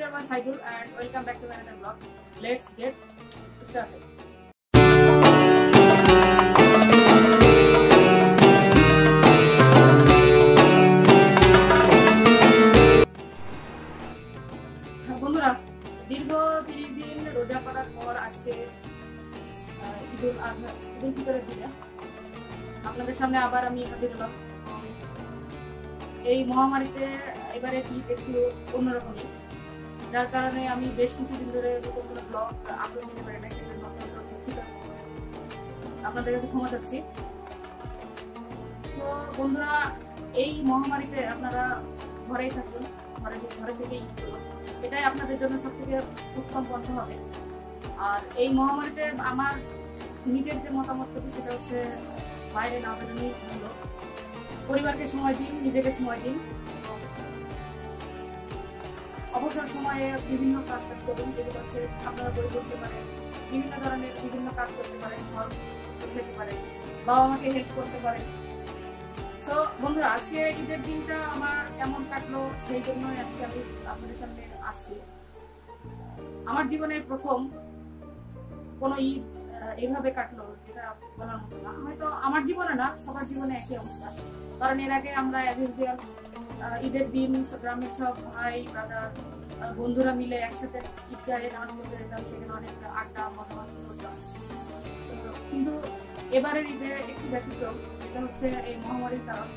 everyone, Saidul, and welcome back to another vlog. Let's get started. বন্ধুরা, দীর্ঘ 30 দিন রোজা করার পর আজকে ঈদুল আজহা, ঈদুল ফিতরের দিনে আপনাদের সামনে আবার আমি হাজির হলাম। এই মহামারীতে এবারে ঈদ একটু অন্যরকমই, যার কারণে আমি বেশ কিছুদিন ধরে নতুন কোনো ব্লগ আপলোড দিতে পারি না। আপনাদের কাছে ক্ষমা চাচ্ছি। তো বন্ধুরা, এই মহামারীতে আপনারা ঘরেই থাকুন, ঘরে থেকে ঈদ করুন, এটাই আপনাদের জন্য সব থেকে উত্তম পন্থা হবে। আর এই মহামারীতে আমার নিজের যে মতামত সেটা হচ্ছে বাইরে না বেরোনোই ভালো। পরিবারকে সময় দিন, নিজেকে সময় দিন, অবসর সময়ে বিভিন্ন কাজ করুন, যেগুলো হচ্ছে আপনারা বই পড়তে পারেন, বিভিন্ন ধরনের বিভিন্ন কাজ করতে পারেন, ঘর খেতে পারেন, বাবা মাকে হেল্প করতে পারেন। তো বন্ধুরা, আজকে ঈদের দিনটা আমার কেমন কাটলো সেই জন্যই আজকে আমি আপনাদের সামনে আসছি। আমার জীবনের প্রথম কোনো ঈদ এইভাবে কাটলো যেটা বলার মতো না। হয়তো আমার জীবনে না, সবার জীবনে একই অবস্থা। কারণ এর আগে আমরা ঈদের দিন গ্রামের সব ভাই ব্রাদার বন্ধুরা মিলে একসাথে ঈদগাহে নামাজ পড়তে যেতাম, সেখানে অনেক আড্ডা মতামত করতাম। কিন্তু এবারের ঈদে একটু ব্যতিক্রম, এটা হচ্ছে এই মহামারীর কারণ।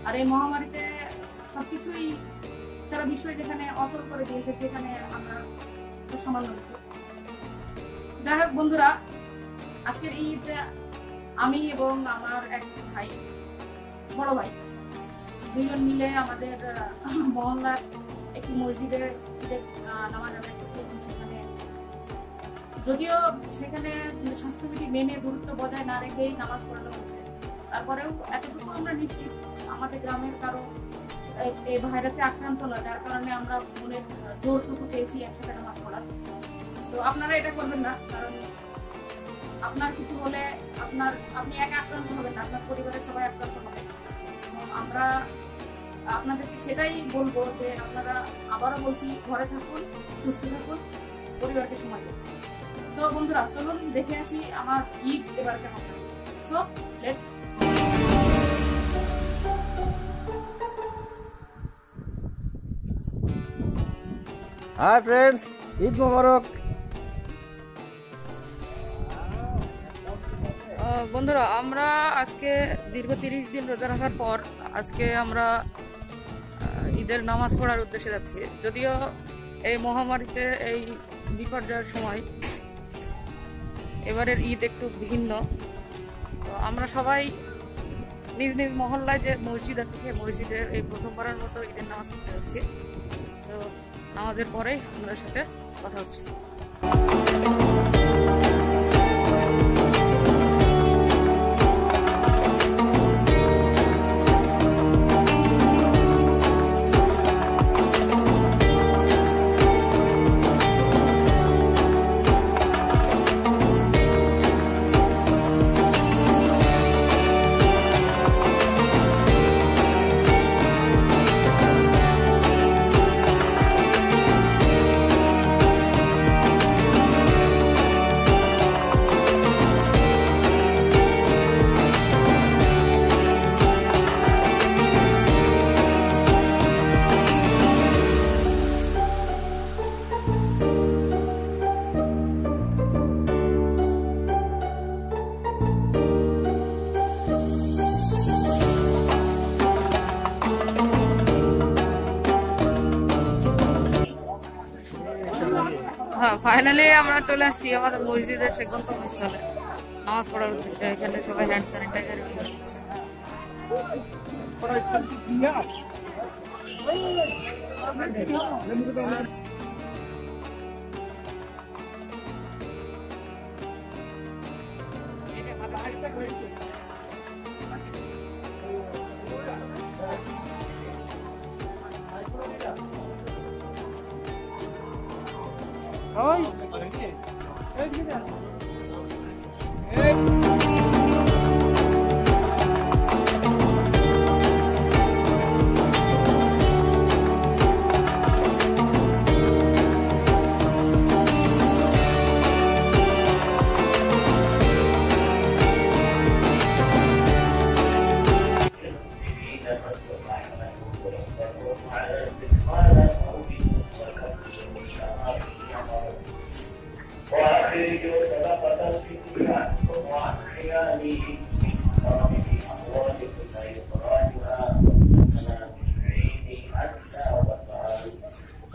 আর এই মহামারীতে সবকিছুই সারা বিশ্বই যেখানে অচল করে দিয়েছে, সেখানে আমরা সামান্য কিছু। যাই হোক বন্ধুরা, আজকের ঈদ আমি এবং আমার এক ভাই, বড় ভাই, দুজন মিলে আমাদের মহল্লার একটি মসজিদে নামাজ আদায় করতে। সেখানে যদিও সেখানে স্বাস্থ্যবিধি মেনে গুরুত্ব বজায় না রেখেই নামাজ পড়ানো হয়েছে, তারপরেও এতটুকু আমরা নিশ্চিত আমাদের গ্রামের কারো এই ভাইরাসে আক্রান্ত নয়, যার কারণে আমরা মনের জোরটুকু পেয়েছি একসাথে নামাজ পড়ার। তো আপনারা এটা করবেন না, কারণ আপনার কিছু হলে আপনি একা আক্রান্ত হবেন না, আপনার পরিবারের সবাই আক্রান্ত হবে। আমরা আপনাদেরকে সেটাই বলবো যে আপনারা, আবারও বলছি, ঘরে থাকুন, সুস্থ থাকুন, পরিবারকে সময় দিন। তো বন্ধুরা, চলুন দেখে আসি আমার ঈদ এবার কেমন। So let's hi friends, Eid Mubarak. বন্ধুরা, আমরা আজকে দীর্ঘ 30 দিন রোজা রাখার পর আজকে আমরা ঈদের নামাজ পড়ার উদ্দেশ্যে যাচ্ছি। যদিও এই মহামারীতে, এই বিপর্যয়ের সময় এবারের ঈদ একটু ভিন্ন। তো আমরা সবাই নিজ নিজ মহল্লায় যে মসজিদ আছে, সেই মসজিদে এই প্রথমবারের মতো ঈদের নামাজ পড়তে যাচ্ছি। তো নামাজের পরেই আমাদের সাথে কথা হচ্ছে। হ্যাঁ, ফাইনালি আমরা চলে আসছি আমাদের মসজিদের সে গন্তব্যস্থলে নামাজ পড়ার উদ্দেশ্যে। এখানে সবাই হ্যান্ড স্যানিটাইজার ব্যবহার করছে।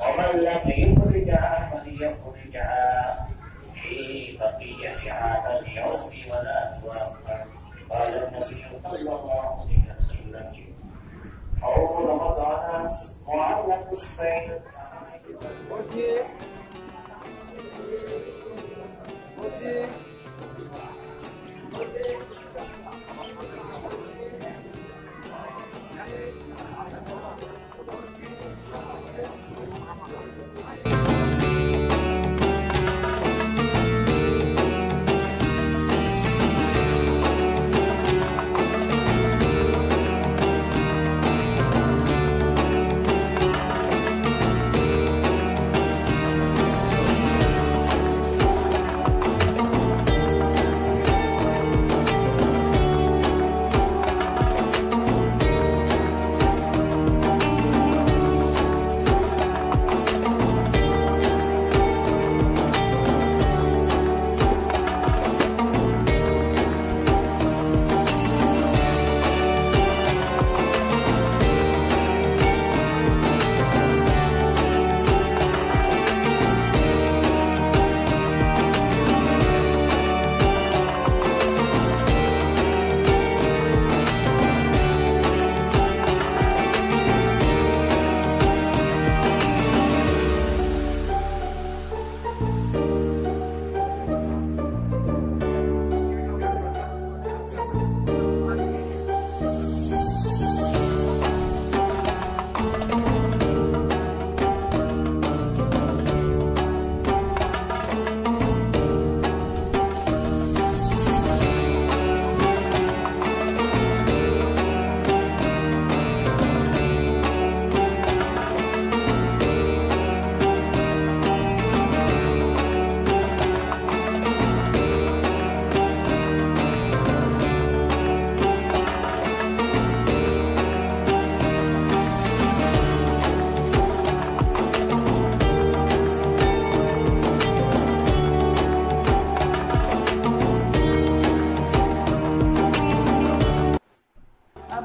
ومن لم يخرجها فليخرجها في بقية هذا اليوم ولا تؤخر. قال النبي صلى الله عليه وسلم صوم رمضان معلق بين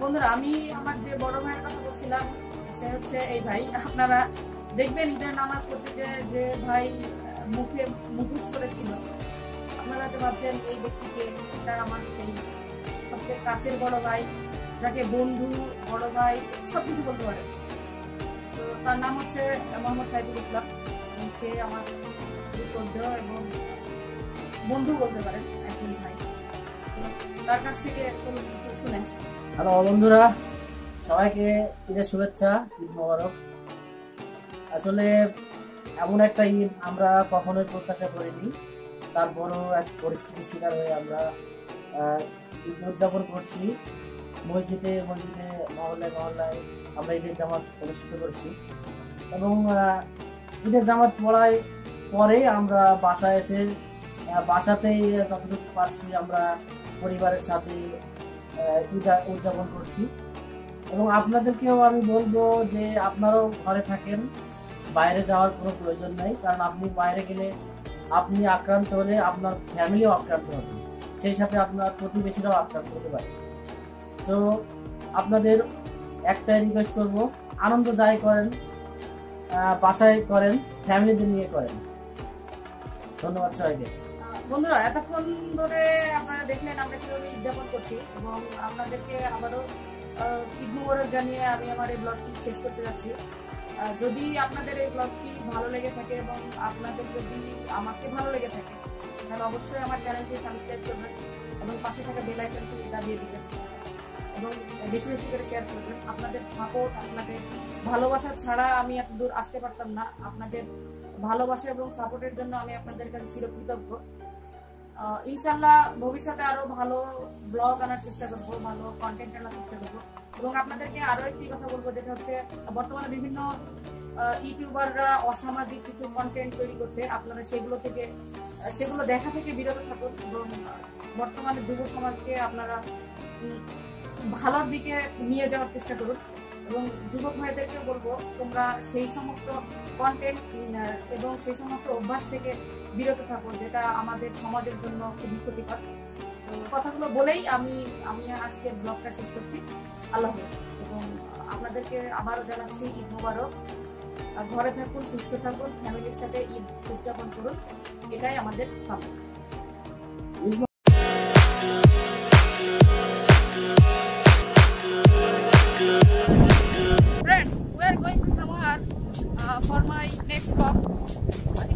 বন্ধুরা, আমি আমার যে বড় ভাইয়ের কথা বলছিলাম সে হচ্ছে এই ভাই। আপনারা দেখবেন ঈদের নামাজ পড়তে যে ভাই মুখে মুখোশ করেছিল, আপনারা তো ভাবছেন এই ব্যক্তিকে। এটা আমার সেই সবচেয়ে কাছের বড় ভাই, যাকে বন্ধু, বড় ভাই সবকিছু বলতে পারে। তো তার নাম হচ্ছে মোহাম্মদ সাইফুল ইসলাম। সে আমার শ্রদ্ধেয় এবং বন্ধু বলতে পারেন, একজন ভাই। তার কাছ থেকে শুনেন। হ্যালো বন্ধুরা, সবাইকে ঈদের শুভেচ্ছা, ঈদ মোবারক। আসলে এমন একটা ঈদ আমরা কখনোই প্রত্যাশা করিনি, তারপরও এক পরিস্থিতির শিকার হয়ে আমরা ঈদ উদযাপন করছি। মসজিদে মসজিদে, মহল্লায় মহল্লায় আমরা ঈদের জামাত অনুষ্ঠিত করছি এবং ঈদের জামাত পড়ার পরে আমরা বাসায় এসে বাসাতেই যতটুকু পারছি আমরা পরিবারের সাথে ঈদ উদযাপন করছি। এবং আপনাদেরকেও আমি বলবো যে আপনারাও ঘরে থাকেন, বাইরে যাওয়ার কোনো প্রয়োজন নেই। কারণ আপনি বাইরে গেলে আপনি আক্রান্ত হলে আপনার ফ্যামিলিও আক্রান্ত হবে, সেই সাথে আপনার প্রতিবেশীরাও আক্রান্ত হতে পারে। তো আপনাদের একটাই রিকোয়েস্ট করবো, আনন্দ যাই করেন বাসায় করেন, ফ্যামিলিদের নিয়ে করেন। ধন্যবাদ সবাইকে। বন্ধুরা, এতক্ষণ ধরে আপনারা দেখলেন আমরা কিভাবে উদযাপন করছি এবং আপনাদেরকে আবারও ঈদ মোবারক জানিয়ে আমি আমার এই ব্লগটি শেষ করতে যাচ্ছি। যদি আপনাদের এই ব্লগটি ভালো লেগে থাকে এবং আপনাদের যদি আমাকে ভালো লেগে থাকে, তাহলে অবশ্যই আমার চ্যানেলটি সাবস্ক্রাইব করবেন এবং পাশে থাকা বেল আইকনটি দাবিয়ে দিবেন এবং বেশি বেশি করে শেয়ার করবেন। আপনাদের সাপোর্ট, আপনাদের ভালোবাসা ছাড়া আমি এত দূর আসতে পারতাম না। আপনাদের ভালোবাসা এবং সাপোর্টের জন্য আমি আপনাদের কাছে চিরকৃতজ্ঞ। ইনশাল্লাহ ভবিষ্যতে আরো ভালো ব্লগ আনার চেষ্টা করবো, ভালো কন্টেন্ট আনার চেষ্টা করবো। এবং আপনাদেরকে আরো একটি কথা বলবো, যেটা হচ্ছে বর্তমানে বিভিন্ন ইউটিউবাররা অসামাজিক কিছু কন্টেন্ট তৈরি করছে। আপনারা সেগুলো দেখা থেকে বিরত থাকুন এবং বর্তমানে যুব সমাজকে আপনারা ভালোর দিকে নিয়ে যাওয়ার চেষ্টা করুন। এবং যুবক ভাইদেরকে বলবো, তোমরা সেই সমস্ত কন্টেন্ট এবং সেই সমস্ত অভ্যাস থেকে বিরত থাকো যেটা আমাদের সমাজের জন্য খুবই ক্ষতিকর। কথাগুলো বলেই আমি আজকে ব্লগটা শেষ করছি। আল্লাহ হাফেজ। এবং আপনাদেরকে আবারও জানাচ্ছি ঈদ মোবারক। ঘরে থাকুন, সুস্থ থাকুন, ফ্যামিলির সাথে ঈদ উদযাপন করুন, এটাই আমাদের কামনা। Friends, we are going to Samar for my next vlog.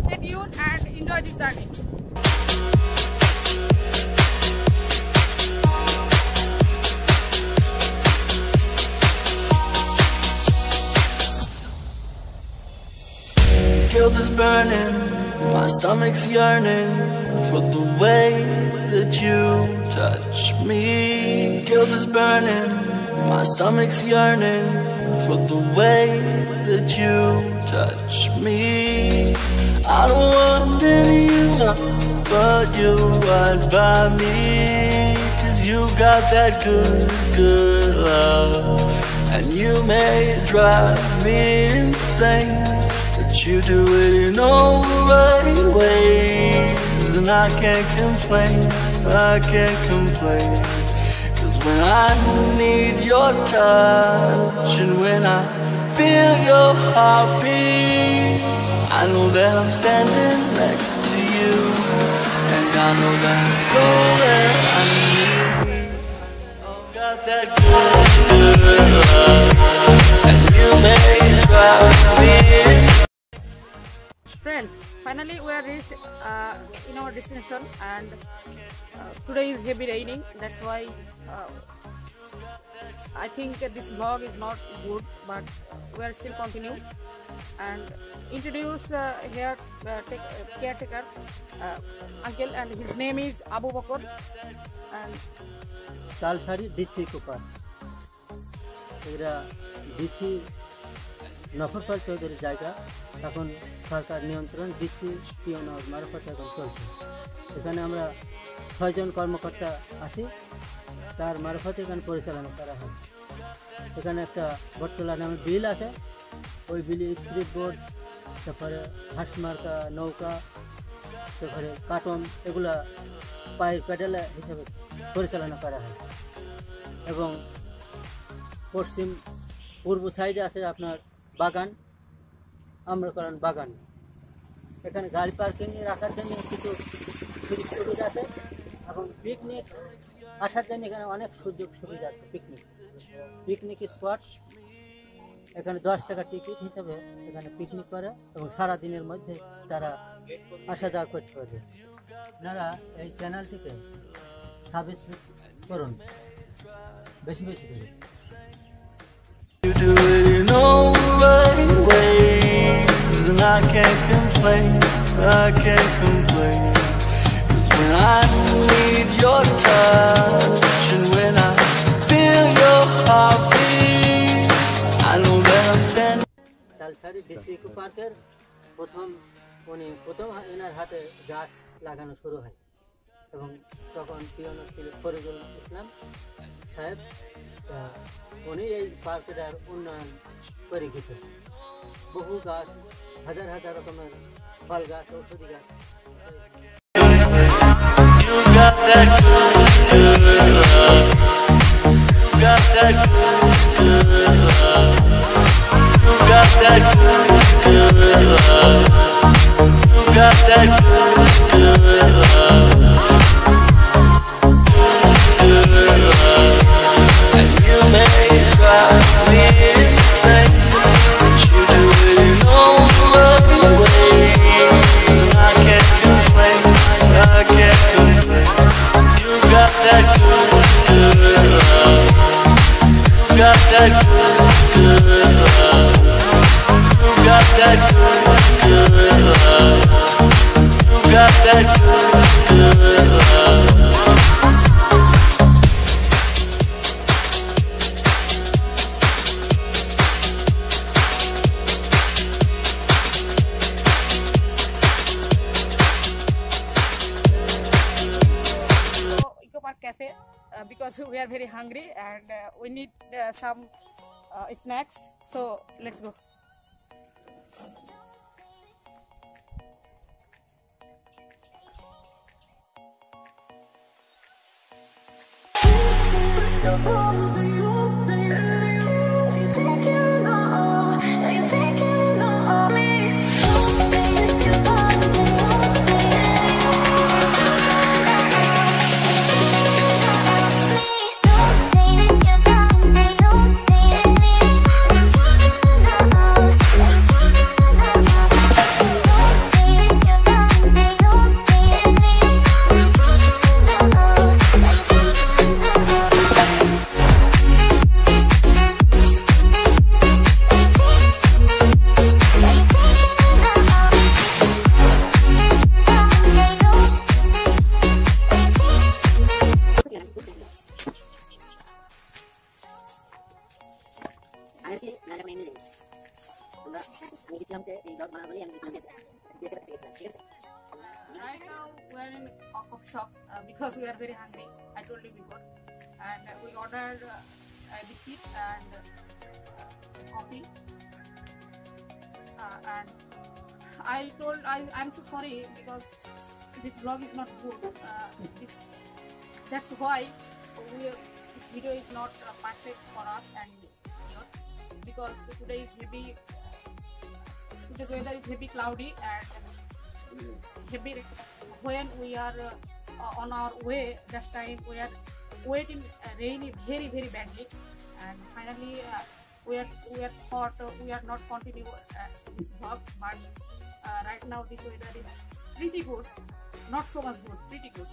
Stay tuned and enjoy this journey. Guilt is burning, my stomach's yearning for the way that you touch me. Guilt is burning, my stomach's yearning for the way that you touch me. I don't want anyone but you right by me, 'cause you got that good, good love, and you may drive me insane, but you do it in all the right ways, and I can't complain, I can't complain. 'Cause when I need your touch and when I feel your heartbeat, I know that I'm standing next to you, and I know that it's all that I need. Oh, got that good, good love, and you may drive me insane. Friends, finally we are reached in our destination, and today is heavy raining. That's why I think this vlog is not good, but we are still continue and introduce here caretaker uncle, and his name is Abu Bakr, and Talsari DC Cooper, এরা DC নফরপাল চৌধুরীর জায়গা। এখন সরকার নিয়ন্ত্রণ DC Payoneer মারফত এখন চলছে। এখানে আমরা 6 জন কর্মকর্তা আছি, তার মারফত এখানে পরিচালনা করা হয়। এখানে একটা বটতলা নামে বিল আছে, ওই বিলে স্পিড বোর্ড, তারপরে হাঁসমার্কা নৌকা, তারপরে কার্টন, এগুলা পায়ের প্যাডেল হিসেবে পরিচালনা করা হয়। এবং পূর্ব সাইডে আছে আপনার বাগান, আম্রকরণ বাগান। এখানে গাড়ি পার্কিং রাখার জন্য কিছু সুবিধা আছে, এবং পিকনিক আসার জন্য এখানে অনেক সুযোগ সুবিধা আছে। পিকনিক স্পট, এখানে 10 টাকা টিকিট হিসাবে এখানে পিকনিক করে, এবং সারাদিনের মধ্যে তারা আসা যাওয়া করতে পারবে। আপনারা এই চ্যানেলটিকে সাবস্ক্রাইব করুন বেশি বেশি করে। You do it in all the right ways, and I can't complain, I can't complain. 'Cause when I need your touch and when I feel your heartbeat, I know that I'm standing. Talsari DC eco পার্কের প্রথম এনার হাতে গাছ লাগানো শুরু হয়, এবং তখন পিওনো ছিল ফরিদুল ইসলাম সাহেব। উনি এই পার্কটার উন্নয়ন করে গেছে। বহু গাছ, হাজার হাজার রকমের ফল গাছ, ঔষধি গাছ। You got that good, good love. You got that good, good love. You got that good, good love. You got that good, good love. Good love. And you may drive me insane, but you do it in all the right ways, and I can't complain, I can't complain. You got that good, good love. You got that good, good love. You got that good, good love. You got that good, good love. Cafe because we are very hungry and we need some snacks, so let's go. Right now we are in a coffee shop because we are very hungry. I told you before, and we ordered a biscuit and coffee. And I'm so sorry because this vlog is not good. That's why this video is not perfect for us and because today's weather is heavy cloudy and heavy. When we are on our way, that time we are waiting rainy very badly, and finally we are thought we are not continue this vlog, but right now this weather is pretty good, not so much good, pretty good,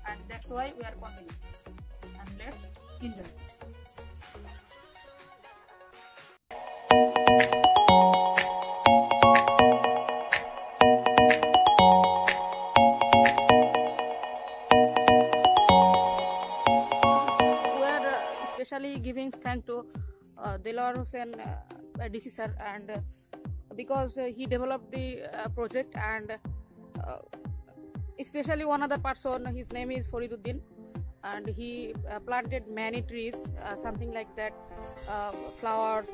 and that's why we are continuing, and let's enjoy. Especially giving thanks to Delawar Hussain DC sir, and because he developed the project, and especially one other person, his name is Fariduddin, and he planted many trees, something like that, flowers,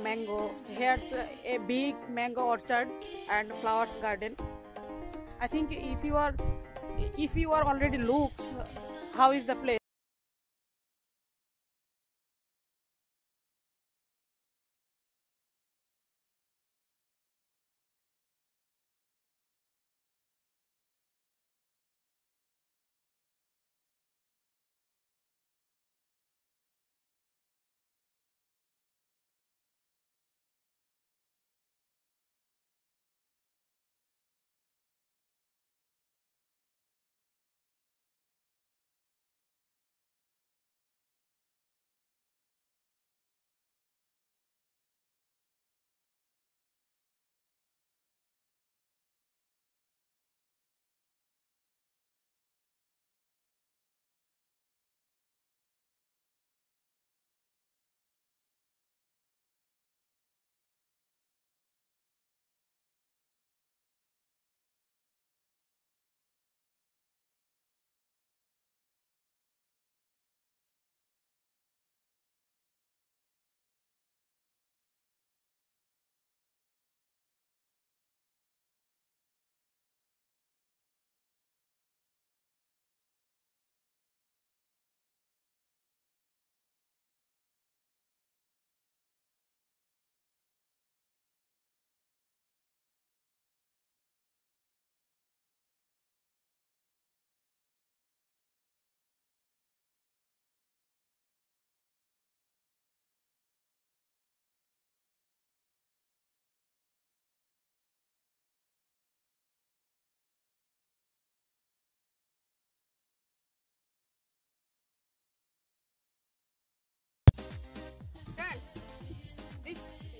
mango. Here's a big mango orchard and flowers garden. I think if you are already looked how is the place.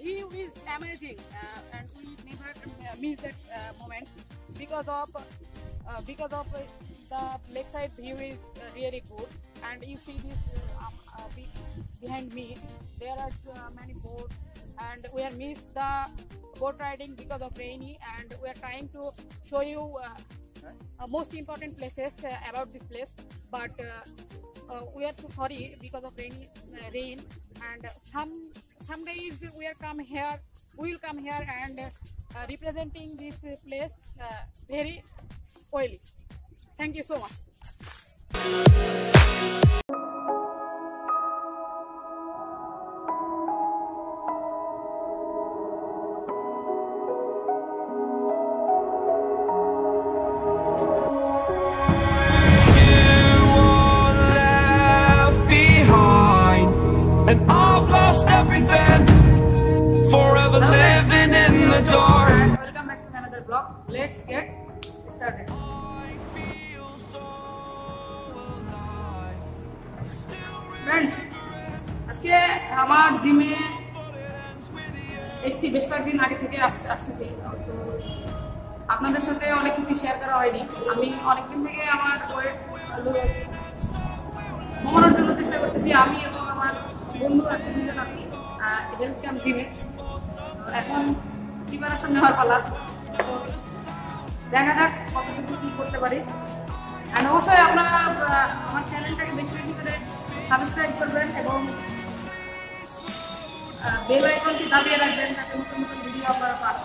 He is amazing, and we never miss that moment because of the lakeside view is really good. And you see this behind me, there are many boats, and we have missed the boat riding because of rainy, and we are trying to show you most important places about this place, but we are so sorry because of rain, and some days we will come here and representing this place very oily. Thank you so much. Friends, আজকে আমার জিমে এসছি বেশ কয়েকদিন আগে থেকে আসতে তো আপনাদের সাথে অনেক কিছু শেয়ার করা হয়নি। আমি অনেকদিন থেকে আমার ওয়েট কমানোর জন্য চেষ্টা করতেছি, আমি এবং আমার বন্ধু আছে দুজন আছি হেলথ ক্যাম্প জিমে। এখন প্রিপারেশন নেওয়ার পালা, তো দেখা যাক কতটুকু কি করতে পারি। আর অবশ্যই আপনারা আমার চ্যানেলটাকে বেশি বেশি করে সাবস্ক্রাইব করবেন এবং বেল আইকনটি দাবিয়ে রাখবেন যাতে নতুন নতুন ভিডিও আপনারা পান।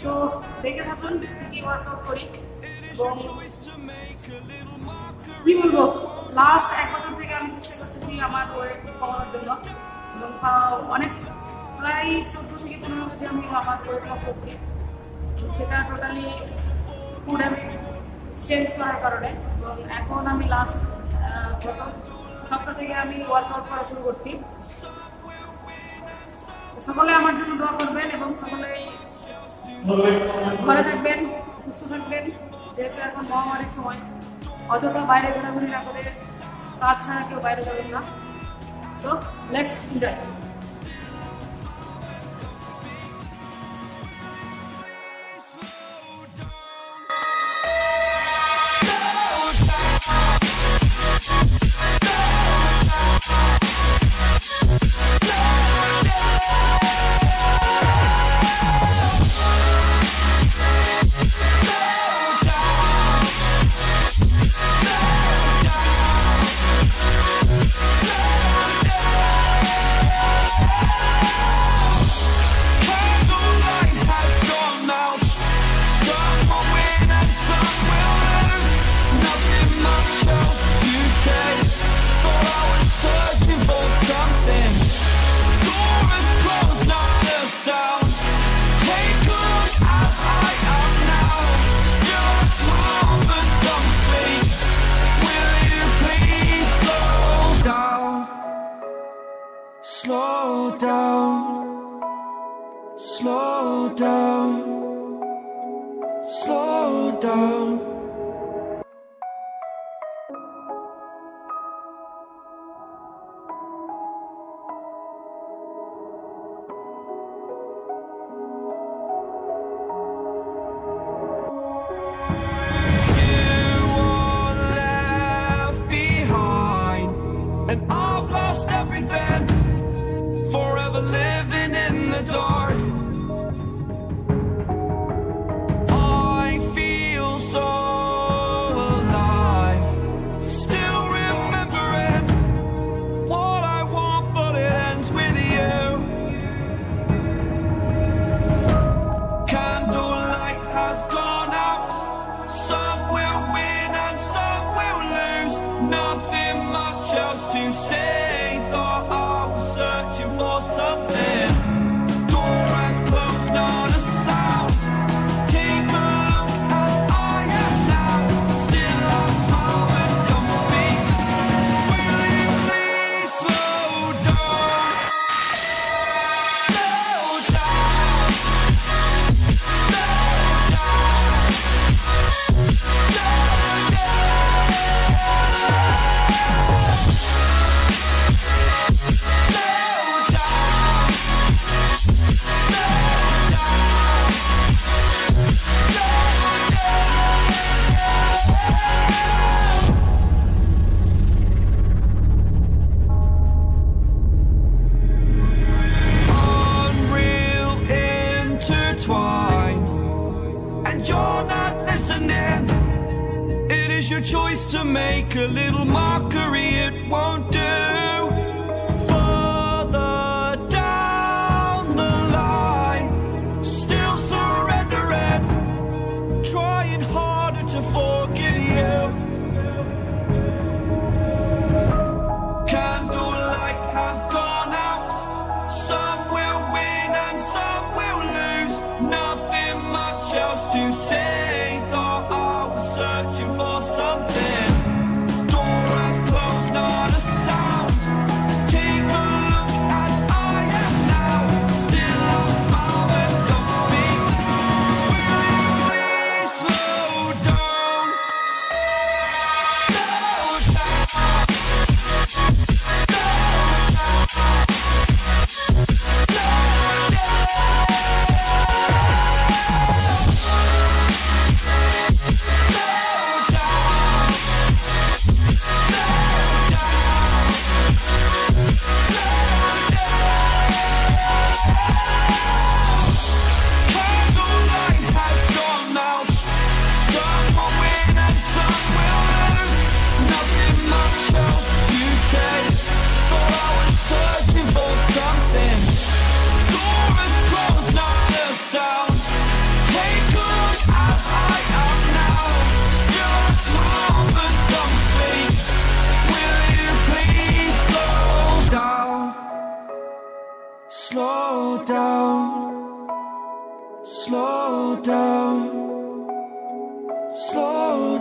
তো দেখে থাকুন কি ওয়ার্কআউট করি এবং কি বলবো, লাস্ট 1 বছর থেকে আমি চেষ্টা করতেছি আমার ওয়েট কমানোর জন্য এবং অনেক প্রায় 14 থেকে 15 কেজি আমি আমার ওয়েট লস করছি। সেটা টোটালি ফুড হ্যাবিট চেঞ্জ করার কারণে, এবং এখন আমি লাস্ট গত সপ্তাহ থেকে আমি ওয়ার্কআউট করা শুরু করছি। সকলে আমার জন্য দোয়া করবেন এবং সকলেই ঘরে থাকবেন, সুস্থ থাকবেন, যেহেতু এখন মহামারীর সময় অযথা বাইরে ঘোরাঘুরি না করে কাজ ছাড়া কেউ বাইরে যাবেন না। So let's enjoy. Slow down, slow down, slow down. And I've lost everything, forever living in the dark. I feel so alive, still remembering what I want, but it ends with you. Candlelight has gone out, some will win and some will lose. Nothing much else to say. Thought I was searching for something. Door has closed, not a sound. Take a look as I am now. Still I smile and don't speak. Will you please slow down? Slow down. Slow down. Unreal intertwined, and you're not listening. It is your choice to make a little mockery, it won't do. Further down the line, still surrendering, trying harder to forgive you.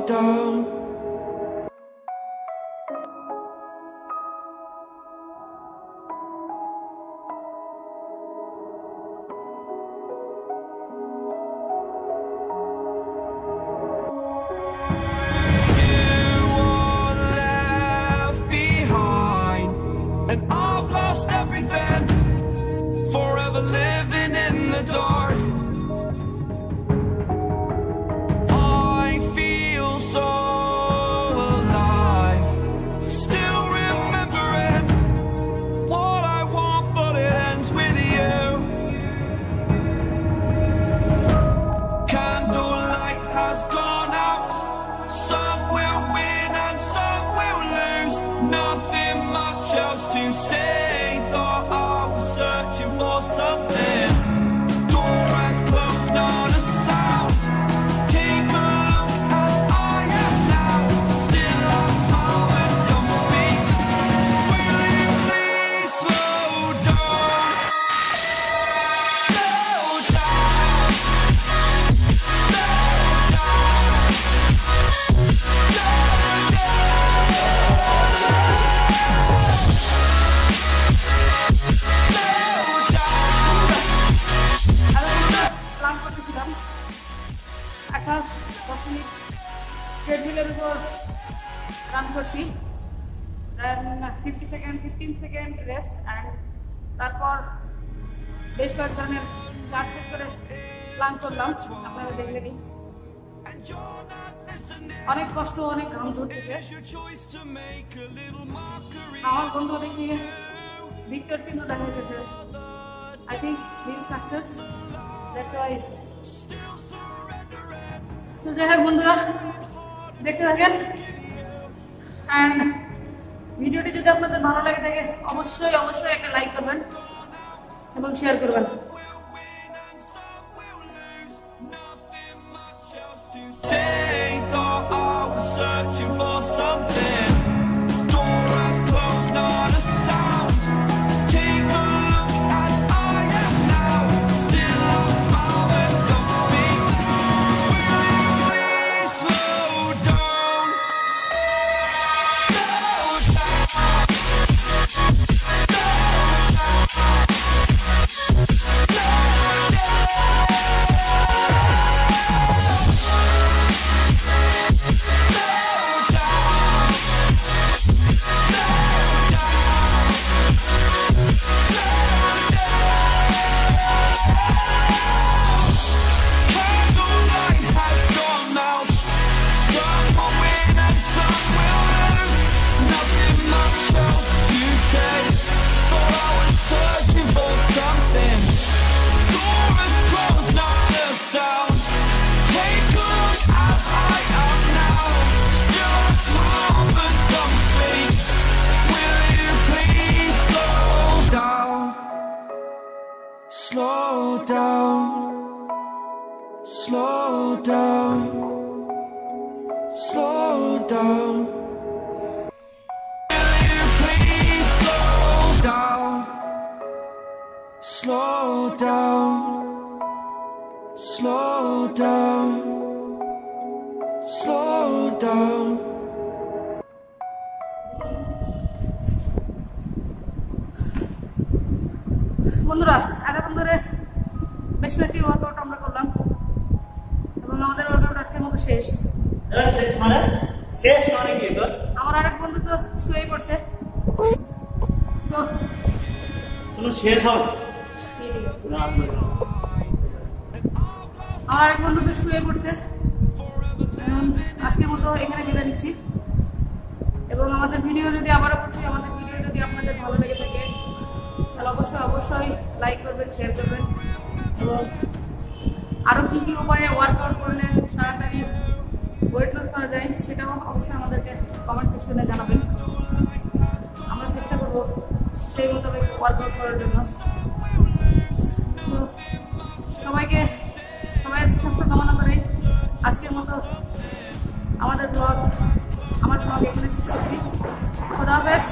down. And I've lost everything, forever living in the dark. I feel so alive, still remembering what I want, but it ends with you. Candlelight has gone out, some will win and some will lose. Nothing much else to say. Thought I was searching for something. Door has closed, not a sound. Take a look as I am now. Still I smile and don't speak. Will you please slow down? Slow down. Plan করতেছিলাম একটা 10 minute ট্রেডমিলের উপর run করছি, দেন 15 second rest, and তারপর বেশ কয়েক ধরনের 4 set করে plan করলাম। আপনারা দেখলেনই অনেক কষ্ট, অনেক ঘাম ঝরতেছে। আমার বন্ধু দেখি ভিক্টর চিহ্ন দেখা যাচ্ছে। I think he'll success. That's why. So যাই হোক বন্ধুরা, দেখতে থাকেন, and ভিডিওটি যদি আপনাদের ভালো লাগে থাকে অবশ্যই একটা লাইক করবেন এবং শেয়ার করবেন। Thought I was searching for something. Door has closed, not a sound. Take a look as I am now. Still I smile and don't speak. Will you please slow down? Slow down. Candlelight has gone out. Some will win and some will lose. Nothing much else to say. Thought I was searching for something. Door is closed, not a sound. Take a look as I am now. Still a smile but don't speak. Will you please slow down? Slow down. Slow down. Slow down. Will you please slow down? Slow down. Slow down. Slow down. বন্ধুরা, এতক্ষণ ধরে বেশ কয়েকটি workout আমরা করলাম এবং আমাদের workout আজকের মতো শেষ। আমার আরেক বন্ধু তো শুয়েই পড়ছে। সো আমার আরেক বন্ধু তো শুয়ে পড়ছে। আজকের মতো এখানে বিদায় নিচ্ছি এবং আমাদের ভিডিও যদি আবারও বলছি, আমাদের ভিডিও যদি আপনাদের ভালো লেগে থাকে তাহলে অবশ্যই লাইক করবেন, শেয়ার করবেন এবং আরো কি কি উপায়ে ওয়ার্কআউট করলে তাড়াতাড়ি ওয়েট লস করা যায় সেটাও অবশ্যই আমাদেরকে কমেন্ট সেকশনে জানাবেন। আমরা চেষ্টা করব সেই মোতাবেক ওয়ার্কআউট করার জন্য। সবাইকে সুস্থ কামনা করে আজকের মতো আমার ব্লগ এখানে শেষ করছি। খোদা হাফেজ।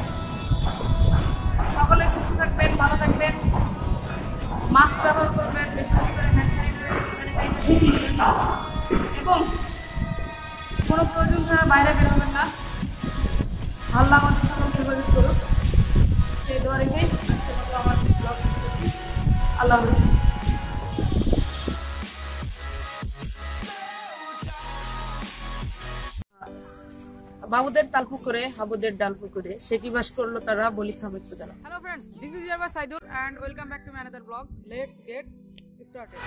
সকলে সুস্থ থাকবেন, ভালো থাকবেন, মাস্ক ব্যবহার করবেন, বেশি করে হ্যান্ড স্যানিটাইজার এবং কোনো প্রয়োজন ছাড়া বাইরে বের হবেন না। আল্লাহ আমাদের সকলকে হেফাজত করুক, সেই দোয়া রেখে আজকের মতো আমার ব্লগ শেষ করছি। আল্লাহ হাফেজ। বাবুদের তাল পুকুরে হাবুদের ডাল পুকুরে সে কি বাস করলো তারা বলি থামিত দ্বারা। Hello friends, this is year Saidur and welcome back to my another vlog. Let's get started.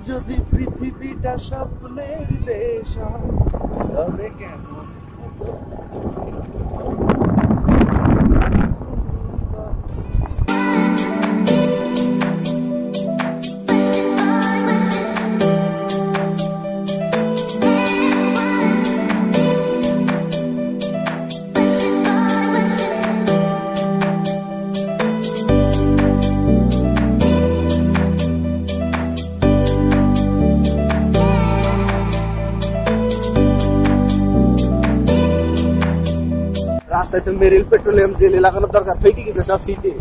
যদি পৃথিবীটা স্বপ্নের দেশ হয়, তবে কেন রাস্তায় তো মেরিল পেট্রোলিয়াম জেলে লাগানোর দরকার, ফেটে গেছে সব সিটে।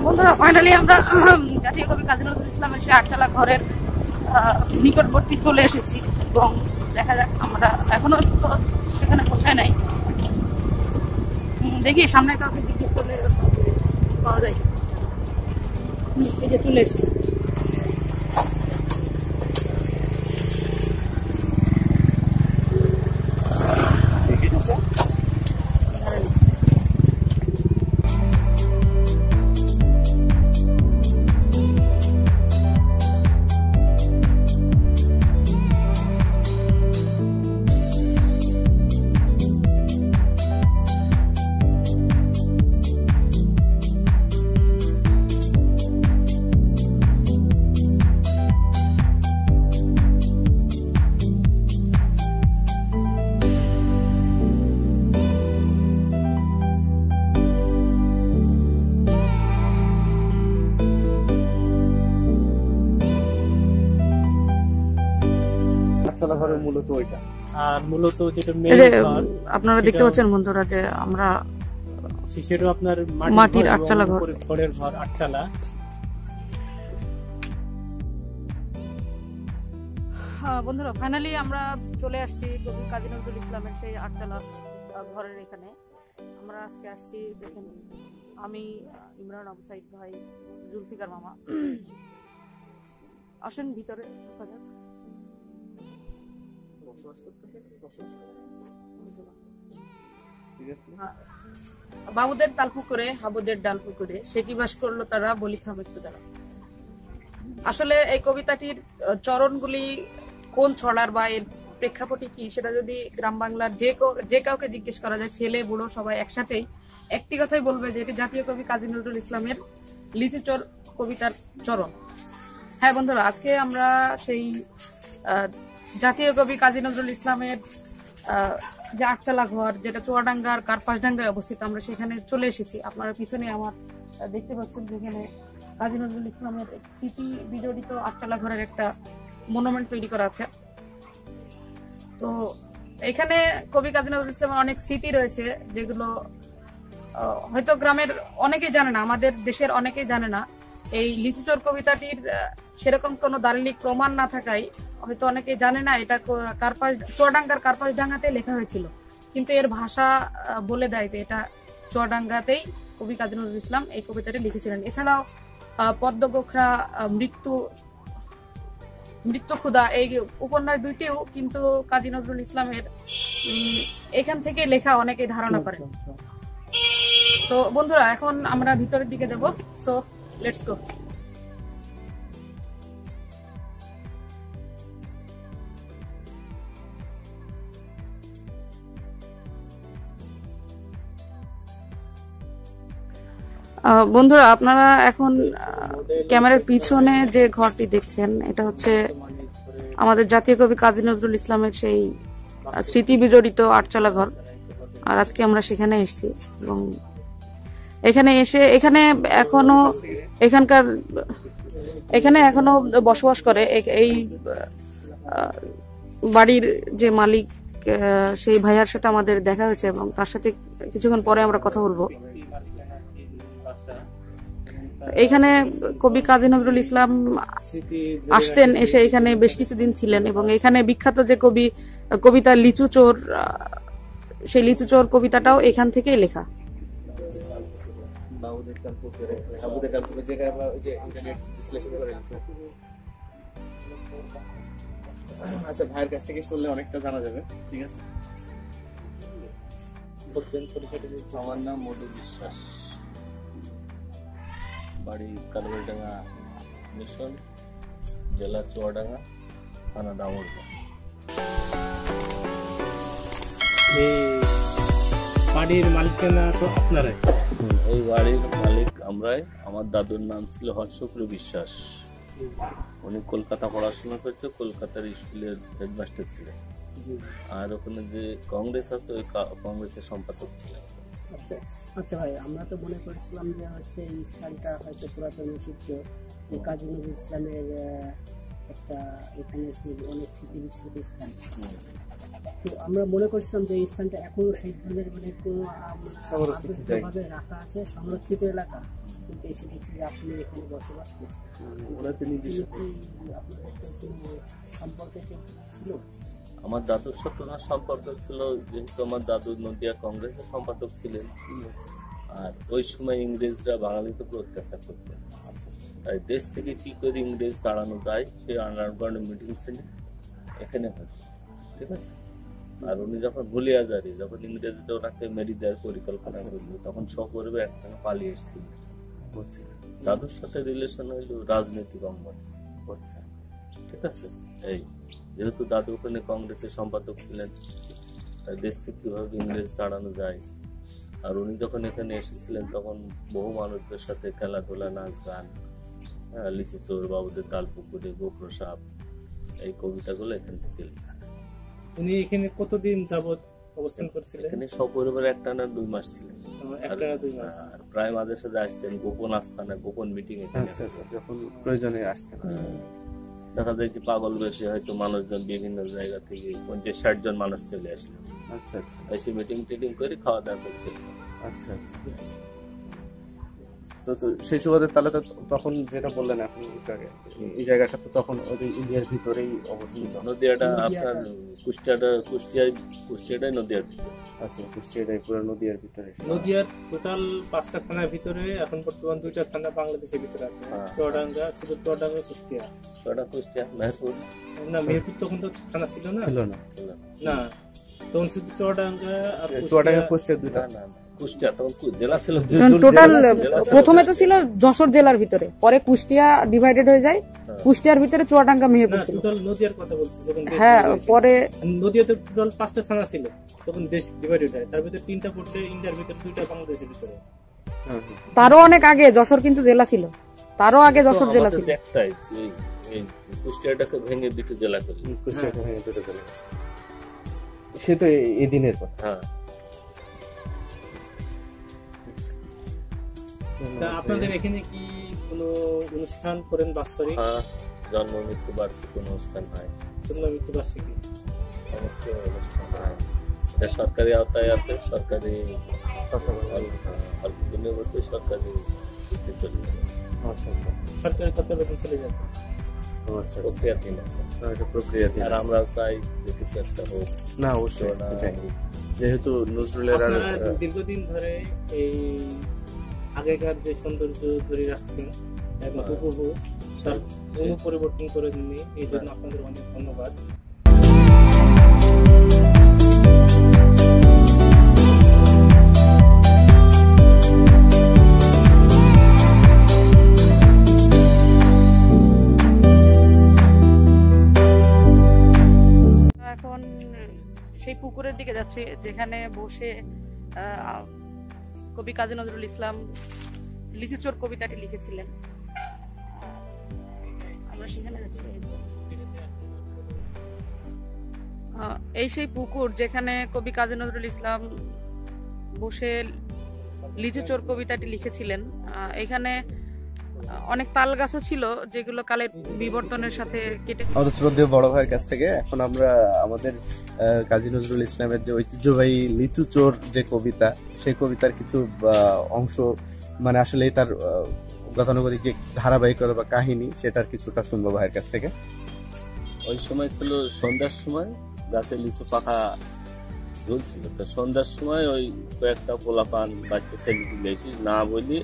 বন্ধুরা, ফাইনালি আমরা জাতীয় কবি কাজী নজরুল ইসলামের সেই আটচালা ঘরের নিকটবর্তী চলে এসেছি এবং দেখা যাক, আমরা এখনো সেখানে পৌঁছায় নাই। দেখি সামনে কাউকে জিজ্ঞেস করলে পাওয়া যায়। এই যে চলে এসেছি। মূলত ওইটা, আর মূলত যেটা আপনারা দেখতে পাচ্ছেন বন্ধুরা যে আমরা সেটা আপনার মাটির আটচালা ঘর, খড়ের ঘর আটচালা। বন্ধুরা ফাইনালি আমরা চলে আসছি কবি কাজী নজরুল ইসলামের সেই আটচালা ঘরের এখানে। আমরা আজকে আসছি, দেখেন আমি, ইমরান, আবু সাইদ ভাই, জুলফিকার মামা। আসেন ভিতরে ঢোকা যাক। বাবুদের তাল পুকুরে হাবুদের ডাল পুকুরে সে কি বাস করলো তারা বলি থামেকটু দ্বারা। আসলে এই কবিতাটির চরণগুলি কোন ছড়ার বা এর প্রেক্ষাপটে কি সেটা যদি গ্রাম বাংলার যে কাউকে জিজ্ঞেস করা যায়, ছেলে বুড়ো সবাই একসাথেই একটি কথাই বলবে যে এটি জাতীয় কবি কাজী নজরুল ইসলামের লিচুচর কবিতার চরণ। হ্যাঁ বন্ধুরা, আজকে আমরা সেই জাতীয় কবি কাজী নজরুল ইসলামের যে আটচালা ঘর, যেটা চুয়াডাঙ্গার কার্পাসডাঙ্গায় অবস্থিত, আমরা সেখানে চলে এসেছি। আপনারা পিছনে আমার দেখতে পাচ্ছেন যেখানে কাজী নজরুল ইসলামের স্মৃতি বিজড়িত আটচালা ঘরের একটা মনুমেন্ট তৈরি করা আছে। তো এখানে কবি কাজী নজরুল ইসলামের অনেক স্মৃতি রয়েছে যেগুলো হয়তো গ্রামের অনেকেই জানে না, আমাদের দেশের অনেকেই জানে না। এই লিচুচর কবিতাটির সেরকম কোনো দালিলিক প্রমাণ না থাকায় হয়তো অনেকেই জানে না এটা চুয়াডাঙ্গার কার্পাসডাঙ্গাতে লেখা হয়েছিল, কিন্তু এর ভাষা বলে দেয় যে এটা চুয়াডাঙ্গাতেই কবি কাজী নজরুল ইসলাম এই কবিতাটি লিখেছিলেন। এছাড়াও পদ্মগোখরা, মৃত্যু ক্ষুধা এই উপন্যাস দুইটিও কিন্তু কাজী নজরুল ইসলামের এখান থেকে লেখা অনেকেই ধারণা করেন। তো বন্ধুরা, এখন আমরা ভিতরের দিকে যাব, সো লেটস গো। বন্ধুরা, আপনারা এখন ক্যামেরার পিছনে যে ঘরটি দেখছেন এটা হচ্ছে আমাদের জাতীয় কবি কাজী নজরুল ইসলামের সেই স্মৃতি বিজড়িত আটচালা ঘর। আর আজকে আমরা সেখানে এসেছি এবং এখানে এখনো বসবাস করে এই বাড়ির যে মালিক, সেই ভাইয়ার সাথে আমাদের দেখা হয়েছে এবং তার সাথে কিছুক্ষণ পরে আমরা কথা বলবো। এখানে কবি কাজী নজরুল ইসলাম আসতেন, এসে এখানে বেশ কিছুদিন ছিলেন এবং এখানে বিখ্যাত যে কবিতা লিচুচোর, সেই লিচুচোর কবিতাটাও এখান থেকেই লেখা। আচ্ছা, ভাইয়ের কাছ থেকে শুনলে অনেকটা জানা যাবে। ঠিক আছে, আমার নাম মধু বিশ্বাস, বাড়ি কালবেলডাঙ্গা মিশন, জেলা চুয়াডাঙ্গা, থানা দামোদর। বাড়ির মালিকের না তো আপনারাই? এই বাড়ির মালিক আমরাই। আমার দাদুর নাম ছিল হর্ষপ্রিয় বিশ্বাস। উনি কলকাতা পড়াশোনা করতে, কলকাতার স্কুলের হেডমাস্টার ছিলেন। আর ওখানে যে কংগ্রেস আছে, ওই কংগ্রেসের সম্পাদক ছিলেন। আচ্ছা আচ্ছা ভাই, আমরা তো মনে করেছিলাম যে হচ্ছে এই স্থানটা হয়তো পুরাতন ঐতিহ্য, কাজী নজরুল ইসলামের একটা এখানে অনেক স্মৃতি বিস্মৃত স্থান। তো আমরা মনে করছিলাম যে এই স্থানটা এখনো সেই ধরনের মানে কোনো আদর্শভাবে রাখা আছে, সংরক্ষিত এলাকা, কিন্তু এসে দেখছি যে আপনি এখানে বসবাস করছেন। সম্পর্কে ছিল? আমার দাদুর সাথে ওনার সম্পর্ক ছিল, যেহেতু আমার দাদু নদিয়া কংগ্রেসের সম্পাদক ছিলেন। আর ওই সময় ইংরেজরা বাঙালিতে অত্যাচার করতেন। তাই দেশ থেকে কি করে ইংরেজ দাঁড়ানো যায় সেই আন্ডারগ্রাউন্ড মিটিং ছিল এখানে হয়েছে। ঠিক আছে, আর উনি যখন ভুলিয়া যারি, যখন ইংরেজরা ওনাকে মেরে দেওয়ার পরিকল্পনা করল, তখন সপরিবে একটাকে পালিয়ে এসেছিল। দাদুর সাথে রিলেশন হইল রাজনৈতিক অঙ্গন। ঠিক আছে, এই যেহেতু দাদু ওখানে কংগ্রেসের সম্পাদক ছিলেন, তাই দেশ থেকে কিভাবে ইংরেজ তাড়ানো যায়। আর উনি যখন এখানে এসেছিলেন তখন বহু মানুষদের সাথে খেলাধুলা, নাচ গান, লিচুচোর, বাবুদের তাল পুকুরে, গোখরো সাপ, এই কবিতাগুলো এখান থেকে লেখা। উনি এখানে কতদিন যাবত অবস্থান করছিলেন? এখানে সপরিবার একটানা 2 মাস ছিলেন। আর প্রায় মাঝে সাথে আসতেন গোপন আস্থানা, গোপন মিটিং এ। যখন প্রয়োজনে আসতেন। দেখা যায় যে পাগল বেশি হয়তো মানুষজন বিভিন্ন জায়গা থেকে 50-60 জন মানুষ চলে আসলো। আচ্ছা আচ্ছা, এসে মিটিং টিটিং করে খাওয়া দাওয়া করছিল। আচ্ছা আচ্ছা। তো সেই সুবাদে তাহলে তো তখন যেটা বললেন আপনি, এই জায়গাটা তো তখন ওই ইন্ডিয়ার ভিতরেই অবস্থিত। নদিয়াটা আপনার কুষ্টিয়াটাই নদিয়ার ভিতরে। আচ্ছা, কুষ্টিয়াটাই পুরো নদিয়ার ভিতরে। নদিয়ার টোটাল 5টা থানার ভিতরে এখন বর্তমান 2টা থানা বাংলাদেশের ভিতরে আছে। চুয়াডাঙ্গা, শুধু চুয়াডাঙ্গা, কুষ্টিয়া। কুষ্টিয়া, মেহেরপুর না, মেহেরপুর তখন তো থানা ছিল না। ছিল না, না তখন শুধু চুয়াডাঙ্গা আর চুয়াডাঙ্গা কুষ্টিয়া দুইটা। না না না, কুষ্টিয়া তখন জেলা ছিল টোটাল প্রথমে তো ছিল যশোর জেলার ভিতরে, পরে কুষ্টিয়া ডিভাইডেড হয়ে যায়, কুষ্টিয়ার ভিতরে চুয়াডাঙ্গা মেহেরপুর ছিল। টোটাল নদিয়ার কথা বলছি যখন দেশ হ্যাঁ, divide হয়েছে। পরে নদিয়াতে টোটাল 5টা থানা ছিল, তখন দেশ ডিভাইডেড হয়, তার ভিতরে 3টা পড়ছে ইন্ডিয়ার ভিতরে, 2টা বাংলাদেশের ভিতরে। তারও অনেক আগে যশোর কিন্তু জেলা ছিল, তারও আগে যশোর জেলা ছিল। একটাই এই কুষ্টিয়াটাকে ভেঙে দুটো জেলা করল। কুষ্টিয়াটা ভেঙে দুটো চলে গেছে। সে তো এই দিনের কথা। হ্যাঁ, তা আপনাদের এখানে কি কোনো অনুষ্ঠান করেন বাৎসরিক? হ্যাঁ, জন্ম মৃত্যু বার্ষিক অনুষ্ঠান হয়, জন্ম মৃত্যু বার্ষিকী সমস্ত অনুষ্ঠান হয়। এটা সরকারি আওতায় আছে, সরকারি অল্প দিনের মধ্যে সরকারি দিতে চলে যাবে। আচ্ছা আচ্ছা সরকারি তত্ত্বাবধানে চলে যাবে। আচ্ছা প্রক্রিয়াধীন আছে, একটা প্রক্রিয়া আর আমরা চাই যে কিছু একটা হোক। না অবশ্যই না, যেহেতু নজরুলের আর আপনারা দীর্ঘদিন ধরে এই আগেকার যে সৌন্দর্য ধরে রাখছেন এবং হুবহু তার কোনো পরিবর্তন করে দিননি, এই জন্য আপনাদের অনেক ধন্যবাদ। এখন সেই পুকুরের দিকে যাচ্ছি যেখানে বসে কবি কাজী নজরুল ইসলাম লিচুচোর কবিতাটি লিখেছিলেন। আমরা সেখানে যাচ্ছি। এই সেই পুকুর যেখানে কবি কাজী নজরুল ইসলাম বসে লিচুচোর কবিতাটি লিখেছিলেন। এখানে অনেক তাল গাছও ছিল যেগুলো কালের বিবর্তনের সাথে কেটে। আমাদের শ্রদ্ধেয় বড় ভাইয়ের কাছ থেকে এখন আমরা আমাদের কাজী নজরুল ইসলামের যে ঐতিহ্যবাহী লিচু চোর যে কবিতা, সেই কবিতার কিছু অংশ, মানে আসলে তার গতানুগতিক যে ধারাবাহিকতা বা কাহিনী, সেটার কিছুটা শুনবো ভাইয়ের কাছ থেকে। ওই সময় ছিল সন্ধ্যার সময়, গাছে লিচু পাখা ঝুলছিল, তো সন্ধ্যার সময় ওই কয়েকটা পোলাপান বাচ্চা ছেলে এসে না বলি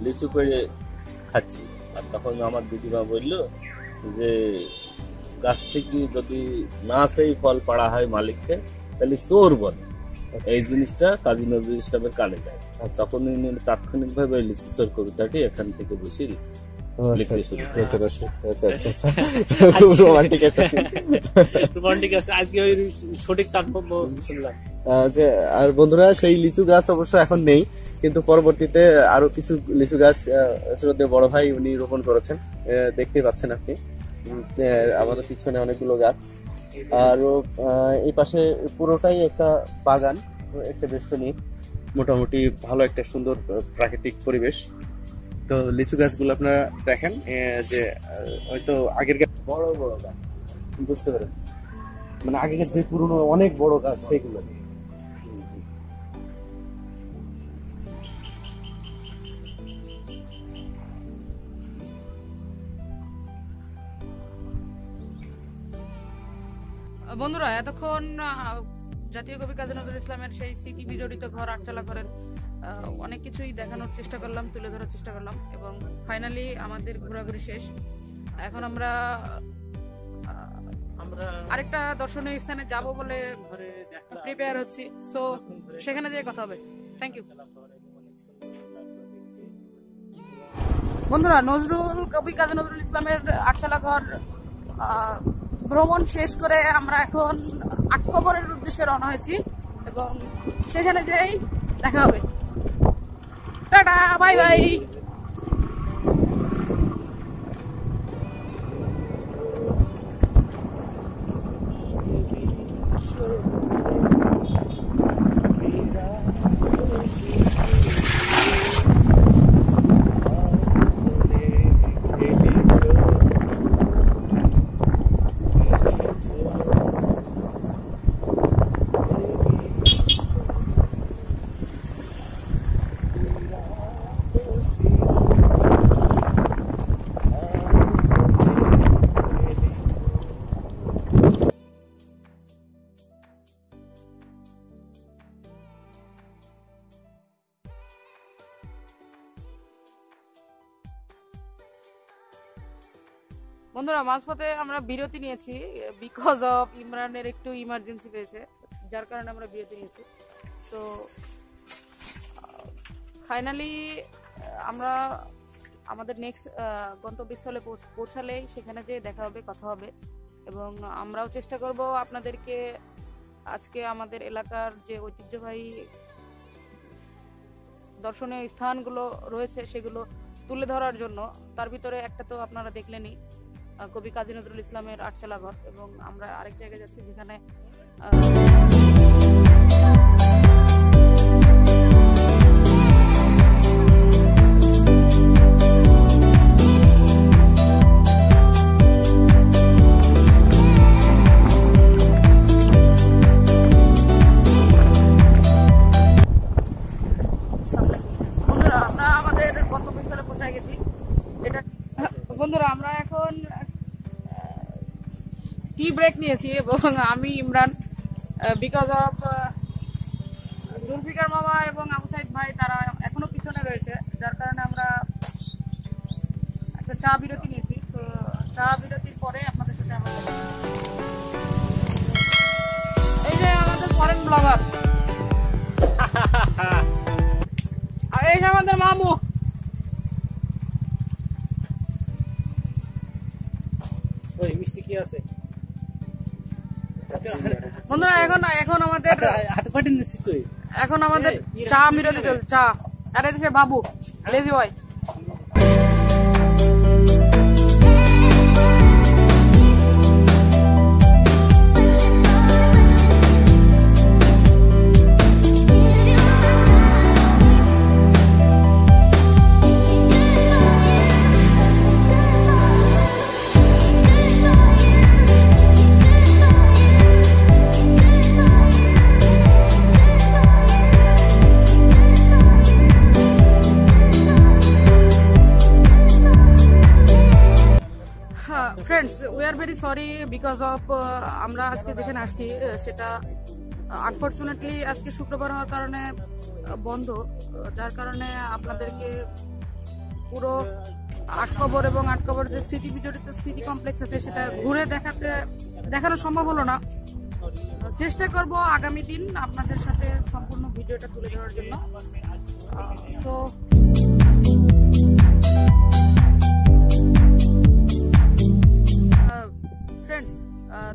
লিচু করে খাচ্ছি। আর তখন আমার দিদিমা বললো যে গাছ থেকে যদি না সেই ফল পাড়া হয় মালিককে, তাহলে চোর বলে। এই জিনিসটা কাজী নজরুল ইসলামের কানে যায়। তখন তাৎক্ষণিক ভাবে লিচু চোর কবিতাটি এখান থেকে বসে লিখতে শুরু রোমান্টিক আছে। আজকে ওই সঠিক তাৎপর্য শুনলাম। আর বন্ধুরা, সেই লিচু গাছ অবশ্য এখন নেই, কিন্তু পরবর্তীতে আরো কিছু লিচু গাছ শ্রদ্ধেয় বড় ভাই উনি রোপণ করেছেন, দেখতে পাচ্ছেন আপনি আমাদের পিছনে অনেকগুলো গাছ। আর এই পাশে পুরোটাই একটা বাগান, একটা বেষ্টনী, মোটামুটি ভালো একটা সুন্দর প্রাকৃতিক পরিবেশ। তো লিচু গাছগুলো আপনারা দেখেন যে হয়তো আগের গাছ বড় বড় গাছ, বুঝতে পেরেছেন, মানে আগেকার যে পুরনো অনেক বড় গাছ সেগুলো। বন্ধুরা, এতক্ষণ জাতীয় কবি কাজী নজরুল ইসলামের সেই স্মৃতি বিজড়িত ঘর, আটচালা ঘরের অনেক কিছুই দেখানোর চেষ্টা করলাম, তুলে ধরার চেষ্টা করলাম, এবং ফাইনালি আমাদের ঘোরাঘুরি শেষ। এখন আমরা আরেকটা দর্শনীয় স্থানে যাব বলে প্রিপেয়ার হচ্ছি, সো সেখানে যেয়ে কথা হবে। থ্যাংক ইউ বন্ধুরা। কবি কাজী নজরুল ইসলামের আটচালা ঘর ভ্রমণ শেষ করে আমরা এখন আটকবরের উদ্দেশ্যে রওনা হয়েছি, এবং সেখানে যেই দেখা হবে। Tata, bye bye. বন্ধুরা, মাঝপথে আমরা বিরতি নিয়েছি বিকজ অফ ইমরানের একটু ইমার্জেন্সি পেয়েছে, যার কারণে আমরা বিরতি নিয়েছি। সো ফাইনালি আমরা আমাদের নেক্সট গন্তব্যস্থলে পৌঁছালেই সেখানে যে দেখা হবে, কথা হবে, এবং আমরাও চেষ্টা করব আপনাদেরকে আজকে আমাদের এলাকার যে ঐতিহ্যবাহী দর্শনীয় স্থানগুলো রয়েছে সেগুলো তুলে ধরার জন্য। তার ভিতরে একটা তো আপনারা দেখলেনই, কবি কাজী নজরুল ইসলামের আটচালা ঘর, এবং আমরা আরেক জায়গায় যাচ্ছি যেখানে বন্ধুরা আমরা এখন টি ব্রেক নিয়েছি, এবং আমি ইমরান বিকজ অফ জুলফিকার মামা এবং আবু সাইদ ভাই তারা এখনো পিছনে রয়েছে, যার কারণে আমরা একটা চা বিরতি নিয়েছি। তো চা বিরতির পরে আপনাদের সাথে আমরা এই যে আমাদের ফরেন ব্লগার আর এই যে আমাদের মামু। মিষ্টি কি আছে বন্ধুরা? এখন আমাদের হাতে পাঠিয়ে দিচ্ছিস তুই। এখন আমাদের চা বিরতি চলছে। চা আর এদিকে বাবু lazy boy. Friends, we are very sorry because of আমরা আজকে যেখানে আসছি সেটা আনফর্চুনেটলি আজকে শুক্রবার হওয়ার কারণে বন্ধ, যার কারণে আপনাদেরকে পুরো আটকবর এবং আটকবর যে স্মৃতি বিজড়িত স্মৃতি কমপ্লেক্স আছে সেটা ঘুরে দেখানো সম্ভব হলো না। চেষ্টা করব আগামী দিন আপনাদের সাথে সম্পূর্ণ ভিডিওটা তুলে ধরার জন্য। সো ফ্রেন্ডস,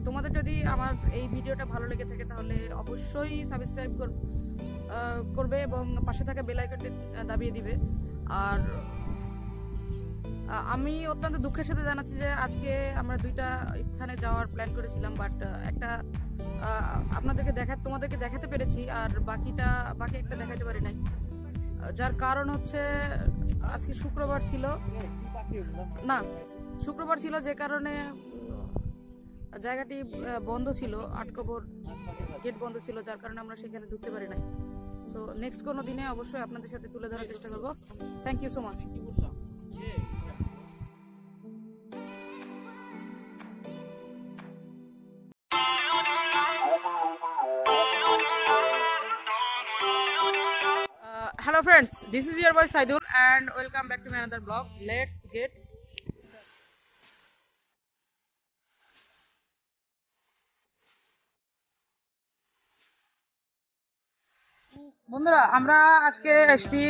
তোমাদের যদি আমার এই ভিডিওটা ভালো লেগে থাকে তাহলে অবশ্যই সাবস্ক্রাইব করবে এবং পাশে থাকা বেল আইকনটি দাবিয়ে দিবে। আর আমি অত্যন্ত দুঃখের সাথে জানাচ্ছি যে আজকে আমরা দুইটা স্থানে যাওয়ার প্ল্যান করেছিলাম, বাট একটা তোমাদেরকে দেখাতে পেরেছি আর বাকি একটা দেখাতে পারি নাই, যার কারণ হচ্ছে আজকে শুক্রবার ছিল যে কারণে জায়গাটি বন্ধ ছিল, আটকবর গেট বন্ধ ছিল, যার কারণে আমরা সেখানে ঢুকতে পারি নাই। সো নেক্সট কোনো দিনে অবশ্যই আপনাদের সাথে তুলে ধরার চেষ্টা করবো। Thank you so much. Hello friends, this is your boy Saidul and welcome back to my another vlog. Let's get বন্ধুরা, আমরা আজকে এসেছি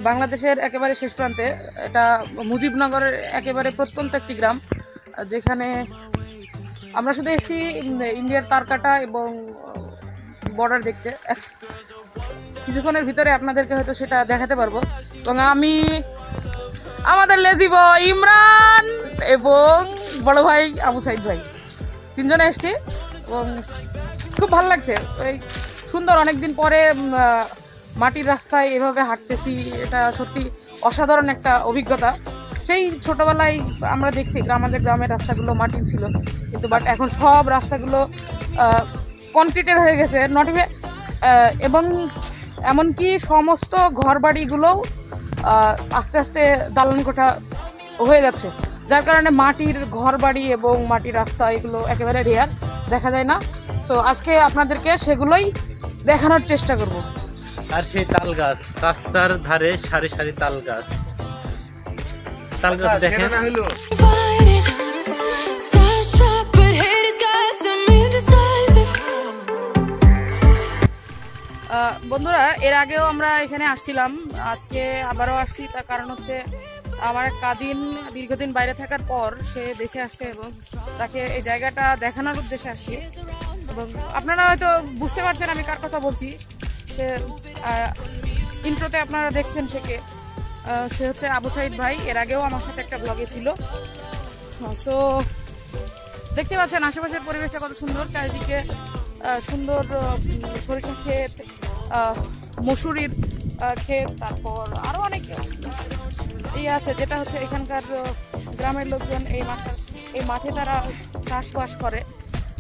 বাংলাদেশের একেবারে শেষ প্রান্তে। এটা মুজিবনগরের একেবারে প্রত্যন্ত একটি গ্রাম, যেখানে আমরা শুধু এসেছি ইন্ডিয়ার তারকাটা এবং বর্ডার দেখতে। কিছুক্ষণের ভিতরে আপনাদেরকে হয়তো সেটা দেখাতে পারবো। এবং আমি আমাদের লেজি বয় ইমরান এবং বড় ভাই আবু সাইদ ভাই তিনজনে এসেছি এবং খুব ভালো লাগছে। এই সুন্দর, অনেকদিন পরে মাটির রাস্তায় এভাবে হাঁটতেছি, এটা সত্যি অসাধারণ একটা অভিজ্ঞতা। সেই ছোটবেলায় আমরা দেখছি আমাদের গ্রামের রাস্তাগুলো মাটির ছিল, কিন্তু বাট এখন সব রাস্তাগুলো কনক্রিটের হয়ে গেছে, নট ইভেন, এবং এমনকি সমস্ত ঘর বাড়িগুলোও আস্তে আস্তে দালান কোঠা হয়ে যাচ্ছে, যার কারণে মাটির ঘর বাড়ি এবং মাটির রাস্তা এগুলো একেবারে রেয়ার, দেখা যায় না। সো আজকে আপনাদেরকে সেগুলোই দেখানোর চেষ্টা করব। আর সেই তাল গাছ, রাস্তার ধারে সারি সারি তাল গাছ দেখেন। বন্ধুরা, এর আগেও আমরা এখানে আসছিলাম, আজকে আবারও আসছি। তার কারণ হচ্ছে আমার এক কাজিন দীর্ঘদিন বাইরে থাকার পর সে দেশে আসছে এবং তাকে এই জায়গাটা দেখানোর উদ্দেশ্যে আসছি। এবং আপনারা হয়তো বুঝতে পারছেন আমি কার কথা বলছি। সে ইন্ট্রোতে আপনারা দেখছেন সে হচ্ছে আবু সাইদ ভাই। এর আগেও আমার সাথে একটা ব্লগে ছিল। সো দেখতে পাচ্ছেন আশেপাশের পরিবেশটা কত সুন্দর, চারিদিকে সুন্দর সরিষা ক্ষেত, মসুরির ক্ষেত, তারপর আরো অনেক আছে, যেটা হচ্ছে এখানকার গ্রামের লোকজন এই মাঠে তারা চাষবাস করে।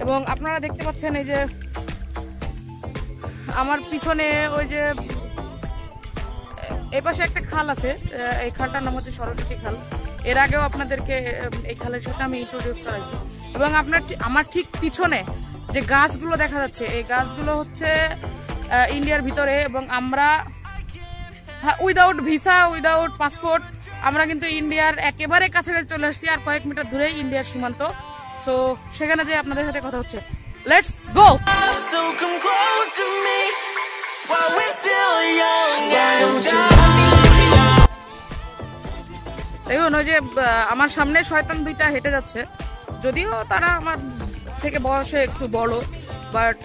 এবং আপনারা দেখতে পাচ্ছেন এই যে আমার পিছনে ওই যে এই পাশে একটা খাল আছে, এই খালটার নাম হচ্ছে সরস্বতী খাল। এর আগেও আপনাদেরকে এই খালের সাথে আমি ইন্ট্রোডিউস করাইছি। এবং আমার ঠিক পিছনে যে গাছগুলো দেখা যাচ্ছে, এই গাছগুলো হচ্ছে ইন্ডিয়ার ভিতরে। এবং আমরা উইদাউট ভিসা, উইদাউট পাসপোর্ট আমরা কিন্তু ইন্ডিয়ার একেবারে কাছাকাছি চলে আসছি, আর কয়েক মিটার দূরেই ইন্ডিয়ার সীমান্ত। সো সেখানে যে আপনাদের সাথে কথা হচ্ছে, লেটস গো। দেখুন ওই যে আমার সামনে শয়তান দুইটা হেঁটে যাচ্ছে, যদিও তারা আমার থেকে বয়সে একটু বড়, but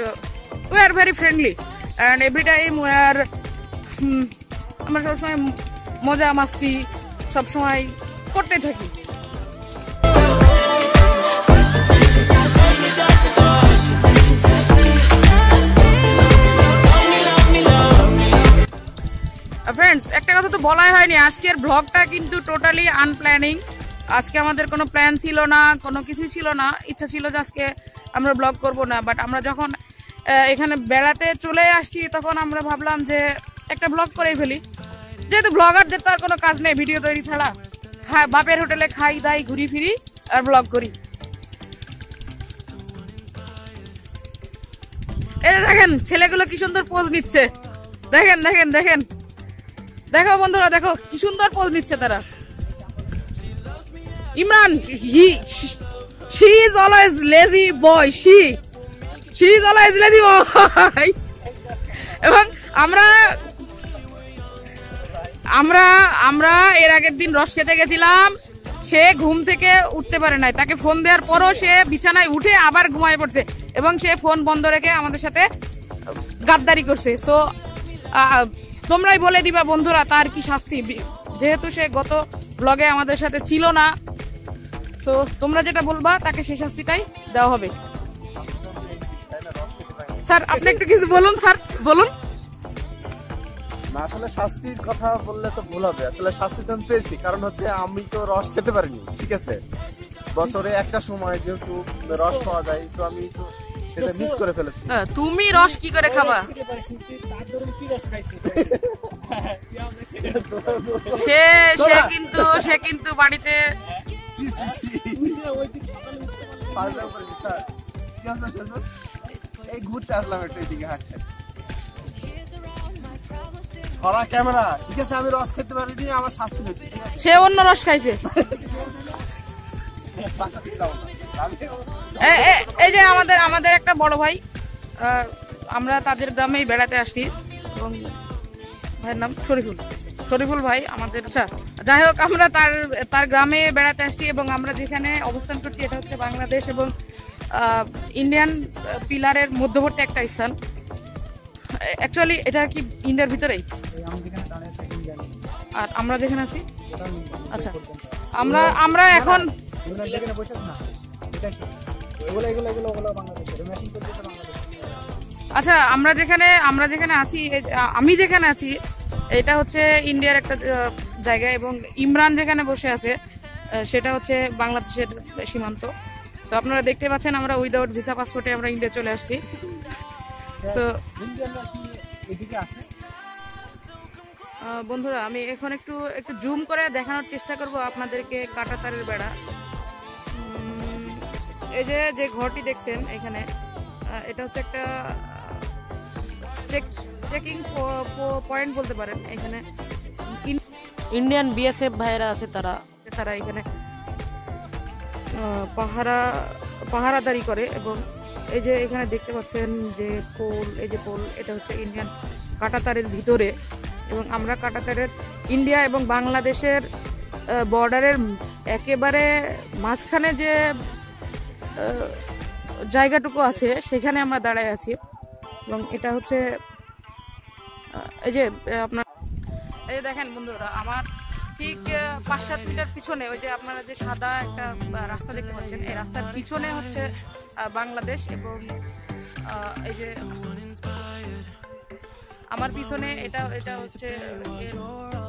we are very friendly and every time আমরা সবসময় মজা মাস্তি সবসময় করতে থাকি। ফ্রেন্ডস, একটা কথা তো বলাই হয়নি, আজকের ব্লগটা কিন্তু টোটালি আনপ্ল্যানিং। আজকে আমাদের কোনো প্ল্যান ছিল না, কোনো কিছু ছিল না। ইচ্ছা ছিল যে আজকে আমরা ব্লগ করব না, বাট আমরা যখন এখানে বেড়াতে চলে আসছি তখন আমরা ভাবলাম যে একটা ব্লগ করেই ফেলি, যেহেতু ব্লগারদের তো আর কোনো কাজ নেই ভিডিও তৈরি ছাড়া। বাপের হোটেলে খাই দাই ঘুরি ফিরি আর ব্লগ করি। এই দেখেন ছেলেগুলো কি সুন্দর পোজ নিচ্ছে, দেখেন দেখেন দেখেন, দেখো বন্ধুরা, দেখো কি সুন্দর পোজ নিচ্ছে তারা। Imran, she is always lazy boy, she is always lazy boy। এবং আমরা এর আগের দিন রস খেতে গেছিলাম, সে ঘুম থেকে উঠতে পারে নাই, তাকে ফোন দেওয়ার পরও সে বিছানায় উঠে আবার ঘুমায় পড়ছে এবং সে ফোন বন্ধ রেখে আমাদের সাথে গাদ্দারি করছে। সো তোমরাই বলে দিবা বন্ধুরা তার কি শাস্তি, যেহেতু সে গত ব্লগে আমাদের সাথে ছিল না। সো তোমরা যেটা বলবা তাকে সেই শাস্তিটাই দেওয়া হবে। স্যার আপনি একটু কিছু বলুন, স্যার বলুন। না, আসলে শাস্তির কথা বললে তো ভুল হবে। আসলে শাস্তি তো আমি পেয়েছি, কারণ হচ্ছে আমি তো রস খেতে পারিনি, ঠিক আছে। বছরে একটা সময় যেহেতু রস পাওয়া যায়, তো আমি তো সেটা মিস করে ফেলেছি। তুমি রস কি করে খাবা? সে কিন্তু বাড়িতে এই ঘুরতে আসলাম একটা এদিকে হাঁটতে, ধরা ক্যামেরা, ঠিক আছে। আমি রস খেতে পারিনি, আমার শাস্তি হয়েছে। সে অন্য রস খাইছে। এই যে আমাদের একটা বড় ভাই, আমরা তাদের গ্রামেই বেড়াতে আসছি এবং ভাইয়ের নাম শরীফুল ভাই আমাদের। আচ্ছা যাই হোক, আমরা তার গ্রামে বেড়াতে আসছি এবং আমরা যেখানে অবস্থান করছি এটা হচ্ছে বাংলাদেশ এবং ইন্ডিয়ান পিলারের মধ্যবর্তী একটা স্থান। অ্যাকচুয়ালি এটা কি ইন্ডিয়ার ভিতরেই? আর আমরা যেখানে আছি, আচ্ছা আমরা এখন আচ্ছা আমরা যেখানে আছি, আমি যেখানে আছি এটা হচ্ছে ইন্ডিয়ার একটা জায়গা এবং ইমরান যেখানে বসে আছে সেটা হচ্ছে বাংলাদেশের সীমান্ত। তো আপনারা দেখতে পাচ্ছেন আমরা উইদাউট ভিসা পাসপোর্টে আমরা ইন্ডিয়া চলে আসছি। তো বন্ধুরা, আমি এখন একটু জুম করে দেখানোর চেষ্টা করব আপনাদেরকে কাঁটাতারের বেড়া। এই যে ঘরটি দেখছেন এখানে, এটা হচ্ছে একটা চেকিং পয়েন্ট বলতে পারেন। এখানে ইন্ডিয়ান বিএসএফ ভাইরা আছে, তারা এখানে পাহারাদারি করে। এবং এই যে এখানে দেখতে পাচ্ছেন যে পোল, এই যে পোল, এটা হচ্ছে ইন্ডিয়ান কাঁটাতারের ভিতরে, এবং আমরা কাঁটাতারের ইন্ডিয়া এবং বাংলাদেশের বর্ডারের একেবারে মাঝখানে যে জায়গাটুকু আছে সেখানে আমরা দাঁড়ায় আছি। এবং এটা হচ্ছে এই যে আপনার এই যে দেখেন বন্ধুরা, আমার ঠিক 5-7 মিটার পিছনে ওই যে আপনারা যে সাদা একটা রাস্তা দেখতে পাচ্ছেন, এই রাস্তার পিছনে হচ্ছে বাংলাদেশ, এবং এই যে আমার পিছনে এটা হচ্ছে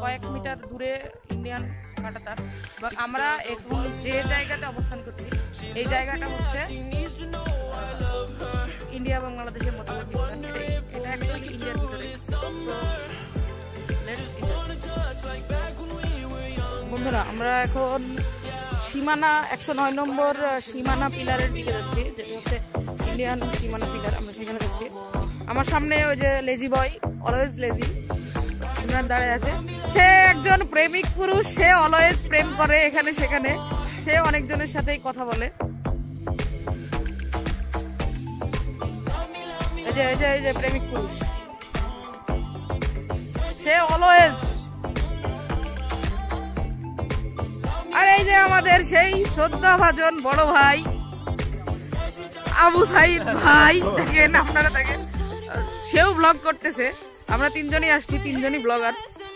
কয়েক মিটার দূরে ইন্ডিয়ান কাঁটাতার। এবং আমরা এখন যে জায়গাতে অবস্থান করছি এই জায়গাটা হচ্ছে ইন্ডিয়া এবং বাংলাদেশের মধ্যবর্তী স্থান। এটা অ্যাকচুয়ালি ইন্ডিয়ার ভিতরে। বন্ধুরা, আমরা এখন সীমানা 109 নম্বর সীমানা পিলারের দিকে যাচ্ছি, যেটা হচ্ছে ইন্ডিয়ান সীমানা পিলার, আমরা সেখানে যাচ্ছি। আমার সামনে ওই যে লেজি বয়, অলওয়েজ লেজি, ইমরান দাঁড়ায় আছে। সে একজন প্রেমিক পুরুষ, সে অলওয়েজ প্রেম করে এখানে সেখানে, সে অনেকজনের সাথেই কথা বলে। এই যে প্রেমিক পুরুষ, সে অলওয়েজ। আর এই যে আমাদের সেই শ্রদ্ধাভাজন বড় ভাই আবু সাইদ ভাই, দেখেন আপনারা দেখেন, সেও ব্লগ করতেছে। আমরা 3 জনই আসছি, 3 জনই ব্লগার,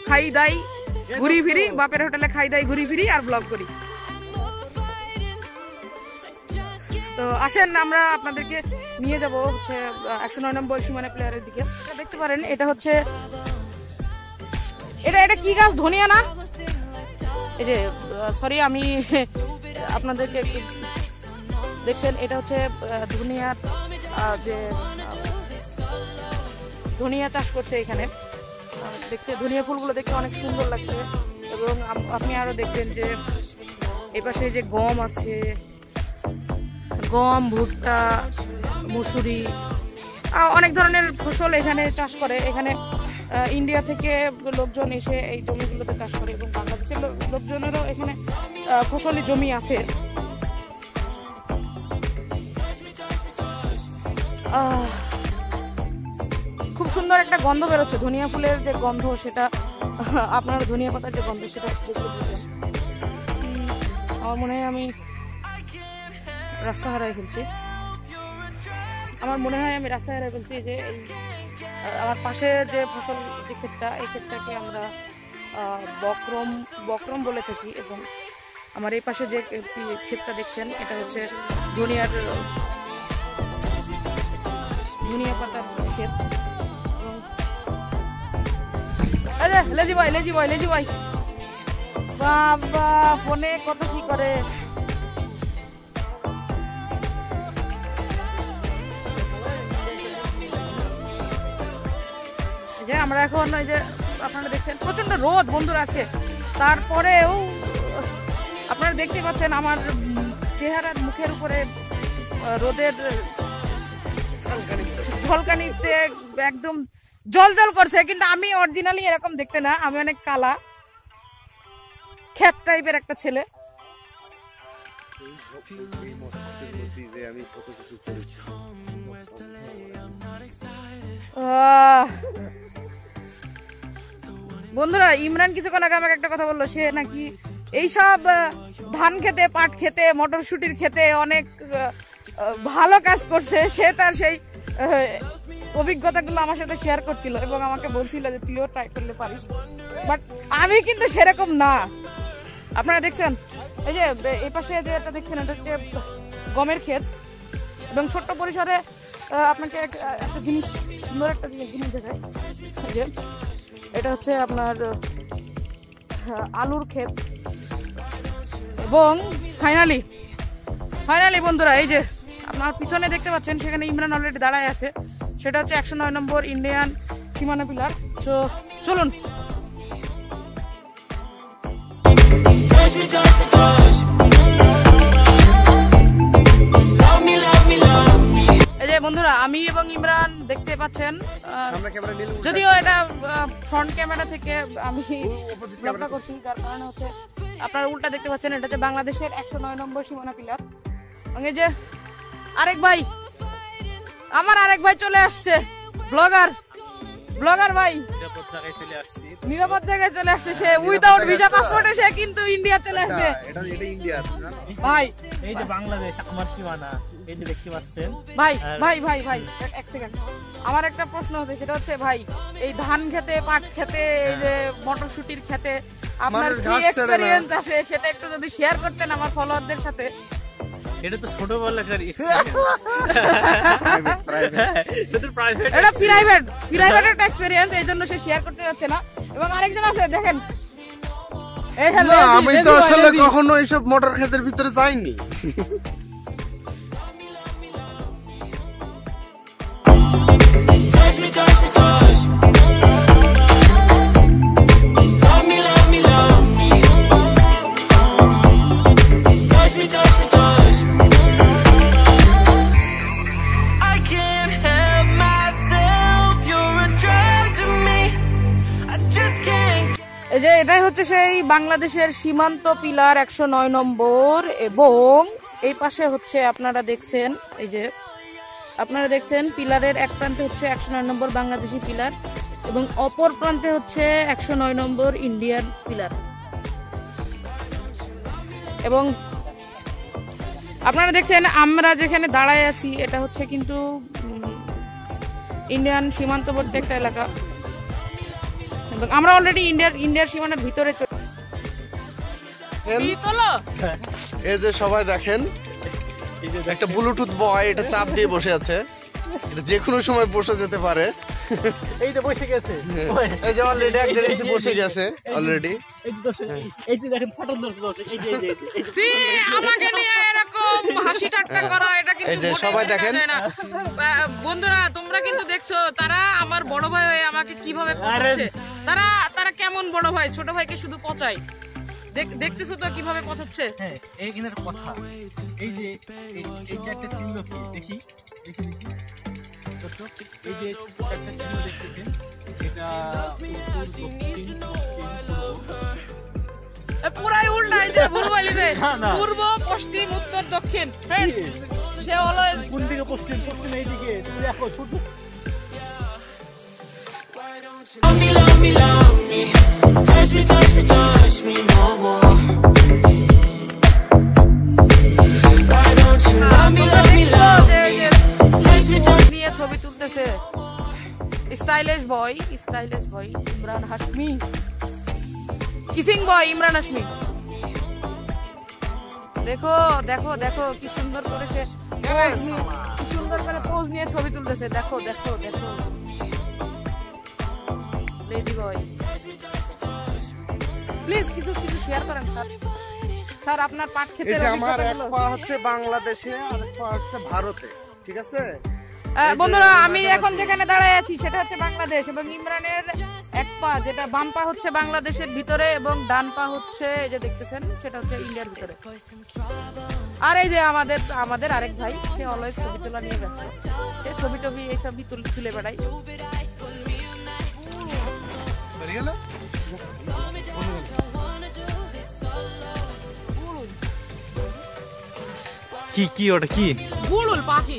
খাই দাই ঘুরি ফিরি, বাপের হোটেলে খাই দাই ঘুরি ফিরি আর ব্লগ করি। তো আসেন আমরা আপনাদেরকে নিয়ে যাব হচ্ছে 109 নম্বর সীমানা প্লেয়ারের দিকে। দেখতে পারেন এটা হচ্ছে এটা কি গাছ, ধনিয়া না? এই যে সরি, আমি আপনাদেরকে একটু দেখছেন, এটা হচ্ছে ধনিয়ার যে ধনিয়া চাষ করছে এখানে। দেখতে ধনিয়া ফুলগুলো দেখতে অনেক সুন্দর লাগছে। এবং আপনি আরো দেখবেন যে এপাশে যে গম আছে, গম, ভুট্টা, মসুরি, অনেক ধরনের ফসল এখানে চাষ করে। এখানে ইন্ডিয়া থেকে লোকজন এসে এই জমিগুলোতে চাষ করে, এবং বাংলাদেশের লোকজনেরও এখানে ফসলি জমি আছে। খুব সুন্দর একটা গন্ধ বেরোচ্ছে, ধনিয়া ফুলের যে গন্ধ, সেটা আপনার ধনিয়া পাতার যে গন্ধ সেটা আমার মনে হয় আমি রাস্তা হারাই ফেলছি। যে আমার পাশে যে ফসল যে ক্ষেতটা, এই ক্ষেতটাকে আমরা বক্রম বলে থাকি। এবং আমার এই পাশে যে ক্ষেতটা দেখছেন এটা হচ্ছে ধনিয়া পাতার ক্ষেত। লেজি ভাই বাবা ফোনে কত কি করে। আমরা এখন ওই যে আপনারা দেখছেন প্রচন্ড রোদ বন্ধুরা আজকে, তারপরেও আপনারা দেখতে পাচ্ছেন আমার চেহারার মুখের উপরে রোদের ঝলকানিতে একদম জল করছে। কিন্তু আমি অরিজিনালি এরকম দেখতে না, আমি অনেক কালা খ্যাত টাইপের একটা ছেলে। বন্ধুরা, ইমরান কিছুক্ষণ আগে আমাকে একটা কথা বললো, সে নাকি এইসব ধান খেতে, পাট খেতে, মটরশুটির খেতে অনেক ভালো কাজ করছে। সে তার সেই অভিজ্ঞতাগুলো আমার সাথে শেয়ার করছিল এবং আমাকে বলছিল যে তুইও ট্রাই করলে পারিস, বাট আমি কিন্তু সেরকম না। আপনারা দেখছেন এই যে এই পাশে যে এটা দেখছেন, এটা হচ্ছে গমের ক্ষেত। এবং ছোট্ট পরিসরে আপনাকে একটা জিনিস, সুন্দর একটা জিনিস দেখায়, যে এটা হচ্ছে আপনার আলুর ক্ষেত। এবং ফাইনালি বন্ধুরা, এই যে আপনার পিছনে দেখতে পাচ্ছেন, সেখানে ইমরান অলরেডি দাঁড়ায় আছে। সেটা হচ্ছে 109 নম্বর ইন্ডিয়ান সীমানা পিলার। তো চলুন। এই যে বন্ধুরা, আমি এবং ইমরান দেখতে পাচ্ছেন, যদিও এটা ফ্রন্ট ক্যামেরা থেকে আমি ব্লগটা করছি, যার কারণে হচ্ছে আপনারা উল্টা দেখতে পাচ্ছেন। এটা হচ্ছে বাংলাদেশের 109 নম্বর সীমানা পিলার। এই যে আমার আরেক ভাই চলে আসছে, ব্লগার। ব্লগার ভাই নিরাপদ জায়গায় চলে আসছি। নিরাপদ জায়গায় চলে আসছে সে, উইদাউট ভিসা পাসপোর্টে সে কিন্তু ইন্ডিয়া চলে আসছে। এটা ইন্ডিয়া ভাই এই যে বাংলাদেশ আমার সীমানা, এই যে দেখতে পাচ্ছেন। ভাই ভাই ভাই ভাই এক সেকেন্ড, আমার একটা প্রশ্ন হচ্ছে, সেটা হচ্ছে ভাই এই ধান খেতে, পাট খেতে, এই যে মটরশুটির খেতে আপনার কি এক্সপেরিয়েন্স আছে সেটা একটু যদি শেয়ার করতেন আমার ফলোয়ারদের সাথে। এটা তো ছোটবেলাকার এটা প্রাইভেট একটা এক্সপেরিয়েন্স, এই জন্য সে শেয়ার করতে যাচ্ছে না। এবং আরেকজন আছে দেখেন, এই হ্যালো, আমি তো আসলে কখনো এইসব মোটর ক্ষেতের ভিতরে যাইনি। Touch me, touch me, touch me. Love me, love me, love me. Touch me, touch me, touch me. I can't help myself. You're a drug to me. I just can't. এই যে এটাই হচ্ছে সেই বাংলাদেশের সীমান্ত পিলার 109 নম্বর, এবং এই পাশে হচ্ছে আপনারা দেখছেন, এই যে আপনারা দেখছেন পিলারের এক প্রান্তে হচ্ছে 109 নম্বর বাংলাদেশি পিলার এবং অপর প্রান্তে হচ্ছে 109 নম্বর ইন্ডিয়ান পিলার। এবং আপনারা দেখছেন আমরা যেখানে দাঁড়ায় আছি এটা হচ্ছে কিন্তু ইন্ডিয়ান সীমান্তবর্তী একটা এলাকা, এবং আমরা অলরেডি ইন্ডিয়ার সীমানার ভিতরে এই যে সবাই দেখেন, একটা ব্লুটুথ বয় এটা চাপ দিয়ে বসে আছে, এটা যে কোনো সময় বসে যেতে পারে। এই যে বসে গেছে, এই যে অলরেডি একটা নিচে বসে গেছে অলরেডি। এই যে দেখেন ফটো ধরছে, এই যে সি আমাকে নিয়ে এরকম হাসি ঠাট্টা করা, এটা কিন্তু এই যে সবাই দেখেন বন্ধুরা, তোমরা কিন্তু দেখছো তারা আমার বড় ভাই হয়ে আমাকে কিভাবে পচাচ্ছে। তারা কেমন বড় ভাই, ছোট ভাইকে শুধু পচায়। দেখতেছো তো কিভাবে পচাচ্ছে। হ্যাঁ, এইখানের কথা, এই যে একটা চিহ্ন কি দেখি, দর্শক এই যে একটা চিহ্ন দেখতেছেন, এটা পুরাই উল্টা, এই যে ভুল বলিছে, পূর্ব পশ্চিম উত্তর দক্ষিণ। সে অলওয়েজ কোন দিকে? পশ্চিম এইদিকে। তুমি দেখো ছোট। Love me, love me, love me. Touch me, touch me, touch me no more. Why don't you love me, love me, love me? Touch me, touch me. নিয়ে ছবি তুলতেছে স্টাইলিশ বয় ইমরান হাশমি, কিসিং বয় ইমরান হাশমি। দেখো দেখো দেখো কি সুন্দর করে সে পোজ নিয়ে ছবি তুলতেছে। দেখো দেখো দেখো লেজি বয়। প্লিজ কিছু শেয়ার করেন স্যার আপনার পাট খেতে। এই যে আমার এক পা হচ্ছে বাংলাদেশে আর এক পা হচ্ছে ভারতে, ঠিক আছে বন্ধুরা? আমি এখন যেখানে দাঁড়ায় আছি সেটা হচ্ছে বাংলাদেশ, এবং ইমরানের এক পা যেটা বাম পা হচ্ছে বাংলাদেশের ভিতরে এবং ডান পা হচ্ছে এই যে দেখতেছেন সেটা হচ্ছে ইন্ডিয়ার ভিতরে। আর এই যে আমাদের আরেক ভাই, সে অলওয়েজ ছবি তোলা নিয়ে ব্যস্ত, সে ছবি টবি এইসবই তুলে বেড়ায়। কি ওটা কি? গুলুল পাখি,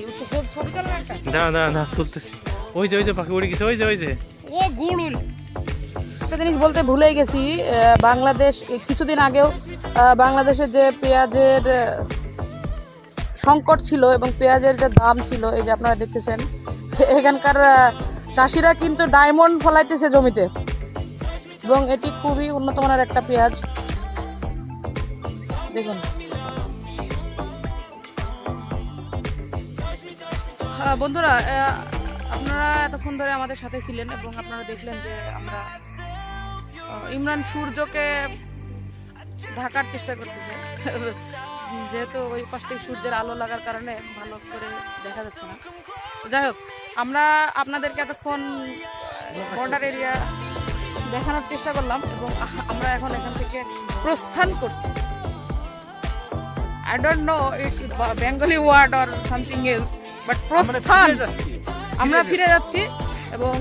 ছবি তোলা একটা। দাঁড়া তুলতেছি। ওই যে পাখি উড়ে গেছে, ওই যে ও গুলুল। একটা জিনিস বলতে ভুলেই গেছি, বাংলাদেশ কিছুদিন আগেও বাংলাদেশের যে পেঁয়াজের সংকট ছিল এবং পেঁয়াজের যে দাম ছিল, এই যে আপনারা দেখতেছেন এখানকার চাষিরা কিন্তু ডায়মন্ড ফলাইতেছে জমিতে, এবং এটি খুবই উন্নত মানের একটা পেঁয়াজ। দেখুন বন্ধুরা, আপনারা এতক্ষণ ধরে আমাদের সাথে ছিলেন এবং আপনারা দেখলেন যে আমরা ইমরান সূর্যকে ঢাকার চেষ্টা করতেছে, যেহেতু ওই পাশ থেকে সূর্যের আলো লাগার কারণে ভালো করে দেখা যাচ্ছে না। যাই হোক, আমরা আপনাদেরকে এতক্ষণ বর্ডার এরিয়া দেখানোর চেষ্টা করলাম এবং আমরা এখন এখান থেকে প্রস্থান করছি। I don't know it's Bengali word or something else, but প্রস্থান, আমরা ফিরে যাচ্ছি এবং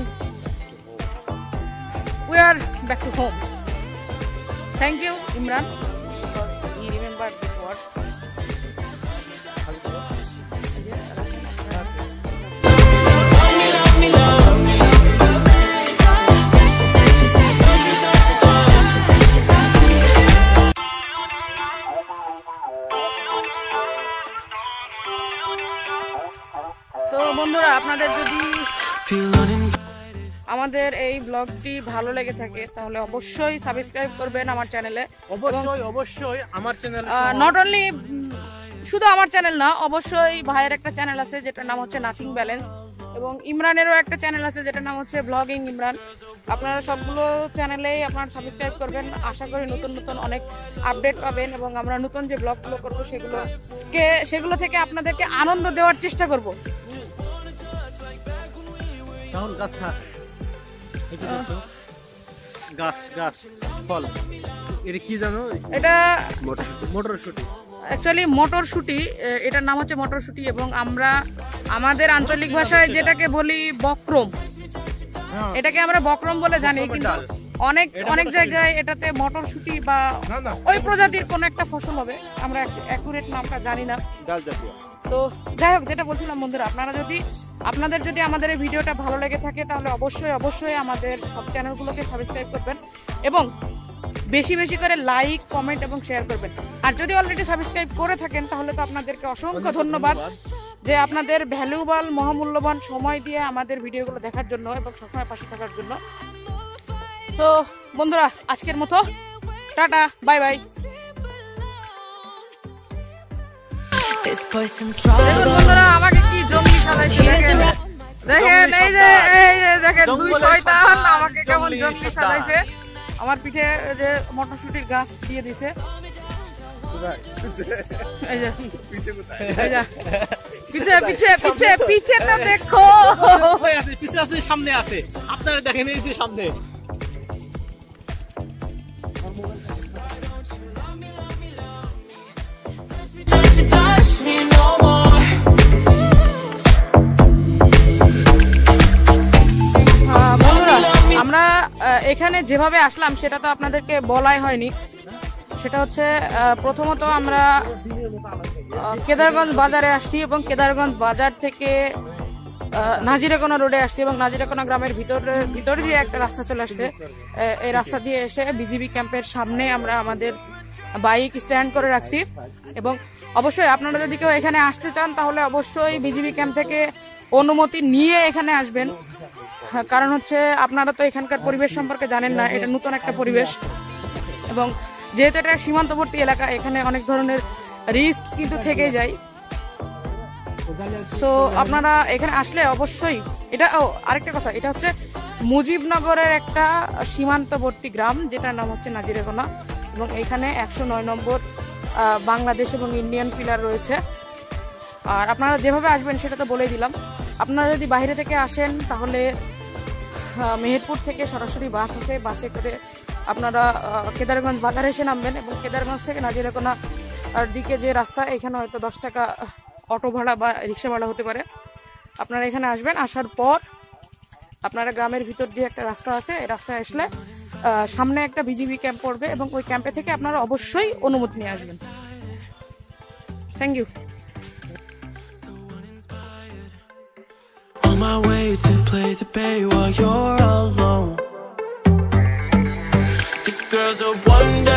we are back to home. Thank you Imran because he remembered this word. Love me, love me, love me. আমাদের এই ব্লগটি ভালো লেগে থাকে তাহলে অবশ্যই সাবস্ক্রাইব করবেন আমার চ্যানেলে। অবশ্যই আমার চ্যানেল নট অনলি শুধু আমার চ্যানেল না, অবশ্যই ভাইয়ের একটা চ্যানেল আছে যেটার নাম হচ্ছে নাথিং ব্যালেন্স, এবং ইমরানেরও একটা চ্যানেল আছে যেটার নাম হচ্ছে ব্লগিং ইমরান। আপনারা সবগুলো চ্যানেলেই আপনারা সাবস্ক্রাইব করবেন। আশা করি নতুন নতুন অনেক আপডেট পাবেন এবং আমরা নতুন যে ব্লগগুলো করবো সেগুলো থেকে আপনাদেরকে আনন্দ দেওয়ার চেষ্টা করব। গাছ ফল এটা কি জানো? এটা মটরশুঁটি। অ্যাকচুয়ালি মটরশুঁটি, এটার নাম হচ্ছে মটরশুঁটি, এবং আমরা আমাদের আঞ্চলিক ভাষায় যেটাকে বলি বক্রম, এটাকে আমরা বক্রম বলে জানি, কিন্তু অনেক জায়গায় এটাতে মটরশুঁটি বা ওই প্রজাতির কোন একটা ফসল হবে, আমরা অ্যাকুরেট নামটা জানি না। তো যাই হোক, যেটা বলছিলাম বন্ধুরা, আপনাদের যদি আমাদের এই ভিডিওটা ভালো লেগে থাকে তাহলে অবশ্যই আমাদের সব চ্যানেলগুলোকে সাবস্ক্রাইব করবেন এবং বেশি বেশি করে লাইক, কমেন্ট এবং শেয়ার করবেন। আর যদি অলরেডি সাবস্ক্রাইব করে থাকেন তাহলে তো আপনাদেরকে অসংখ্য ধন্যবাদ যে আপনাদের ভ্যালুয়েবল মহামূল্যবান সময় দিয়ে আমাদের ভিডিওগুলো দেখার জন্য এবং সবসময় পাশে থাকার জন্য। তো বন্ধুরা, আজকের মতো টাটা, বাই বাই। দেখুন বন্ধুরা, আমাকে কি জঙ্গলি সাজাইছে দেখেন, দেখেন দুই শয়তান আমাকে কেমন জঙ্গলি সাজাইছে। আমার পিঠে যে মটরশুটির গাছ দিয়ে দিছে, পিছে তো দেখো, পিছে আছে, সামনে আছে, আপনারা দেখেন এই যে সামনে। আমরা এখানে যেভাবে আসলাম সেটা তো আপনাদেরকে বলাই হয়নি। সেটা হচ্ছে প্রথমত আমরা কেদারগঞ্জ বাজারে আসছি এবং কেদারগঞ্জ বাজার থেকে নাজিরাকোনা রোডে আসছি এবং নাজিরাকোনা গ্রামের ভিতরে দিয়ে একটা রাস্তা চলে আসছে। এই রাস্তা দিয়ে এসে বিজিবি ক্যাম্পের সামনে আমরা আমাদের বাইক স্ট্যান্ড করে রাখছি। এবং অবশ্যই আপনারা যদি কেউ এখানে আসতে চান তাহলে অবশ্যই বিজিবি ক্যাম্প থেকে অনুমতি নিয়ে এখানে আসবেন। কারণ হচ্ছে আপনারা তো এখানকার পরিবেশ সম্পর্কে জানেন না, এটা নতুন একটা পরিবেশ এবং যেহেতু এটা সীমান্তবর্তী এলাকা, এখানে অনেক ধরনের রিস্ক কিন্তু থেকে যায়। সো আপনারা এখানে আসলে অবশ্যই এটা আরেকটা কথা, এটা হচ্ছে মুজিবনগরের একটা সীমান্তবর্তী গ্রাম যেটার নাম হচ্ছে নাজিরাকোনা, এবং এখানে 109 নম্বর বাংলাদেশ এবং ইন্ডিয়ান পিলার রয়েছে। আর আপনারা যেভাবে আসবেন সেটা তো বলেই দিলাম। আপনারা যদি বাইরে থেকে আসেন তাহলে মেহেরপুর থেকে সরাসরি বাস আছে, বাসে করে আপনারা কেদারগঞ্জ বাজারে এসে নামবেন এবং কেদারগঞ্জ থেকে নাজিরাকোনা দিকে যে রাস্তা, এখানে হয়তো 10 টাকা অটো ভাড়া বা রিক্সা ভাড়া হতে পারে। আপনারা এখানে আসবেন, আসার পর আপনারা গ্রামের ভিতর দিয়ে একটা রাস্তা আছে, এই রাস্তায় আসলে সামনে একটা বিজিবি ক্যাম্প পড়বে এবং ওই ক্যাম্পে থেকে আপনারা অবশ্যই অনুমতি নিয়ে আসবেন। Thank you. On my way to play the bay while you're alone. This girl's a wonder.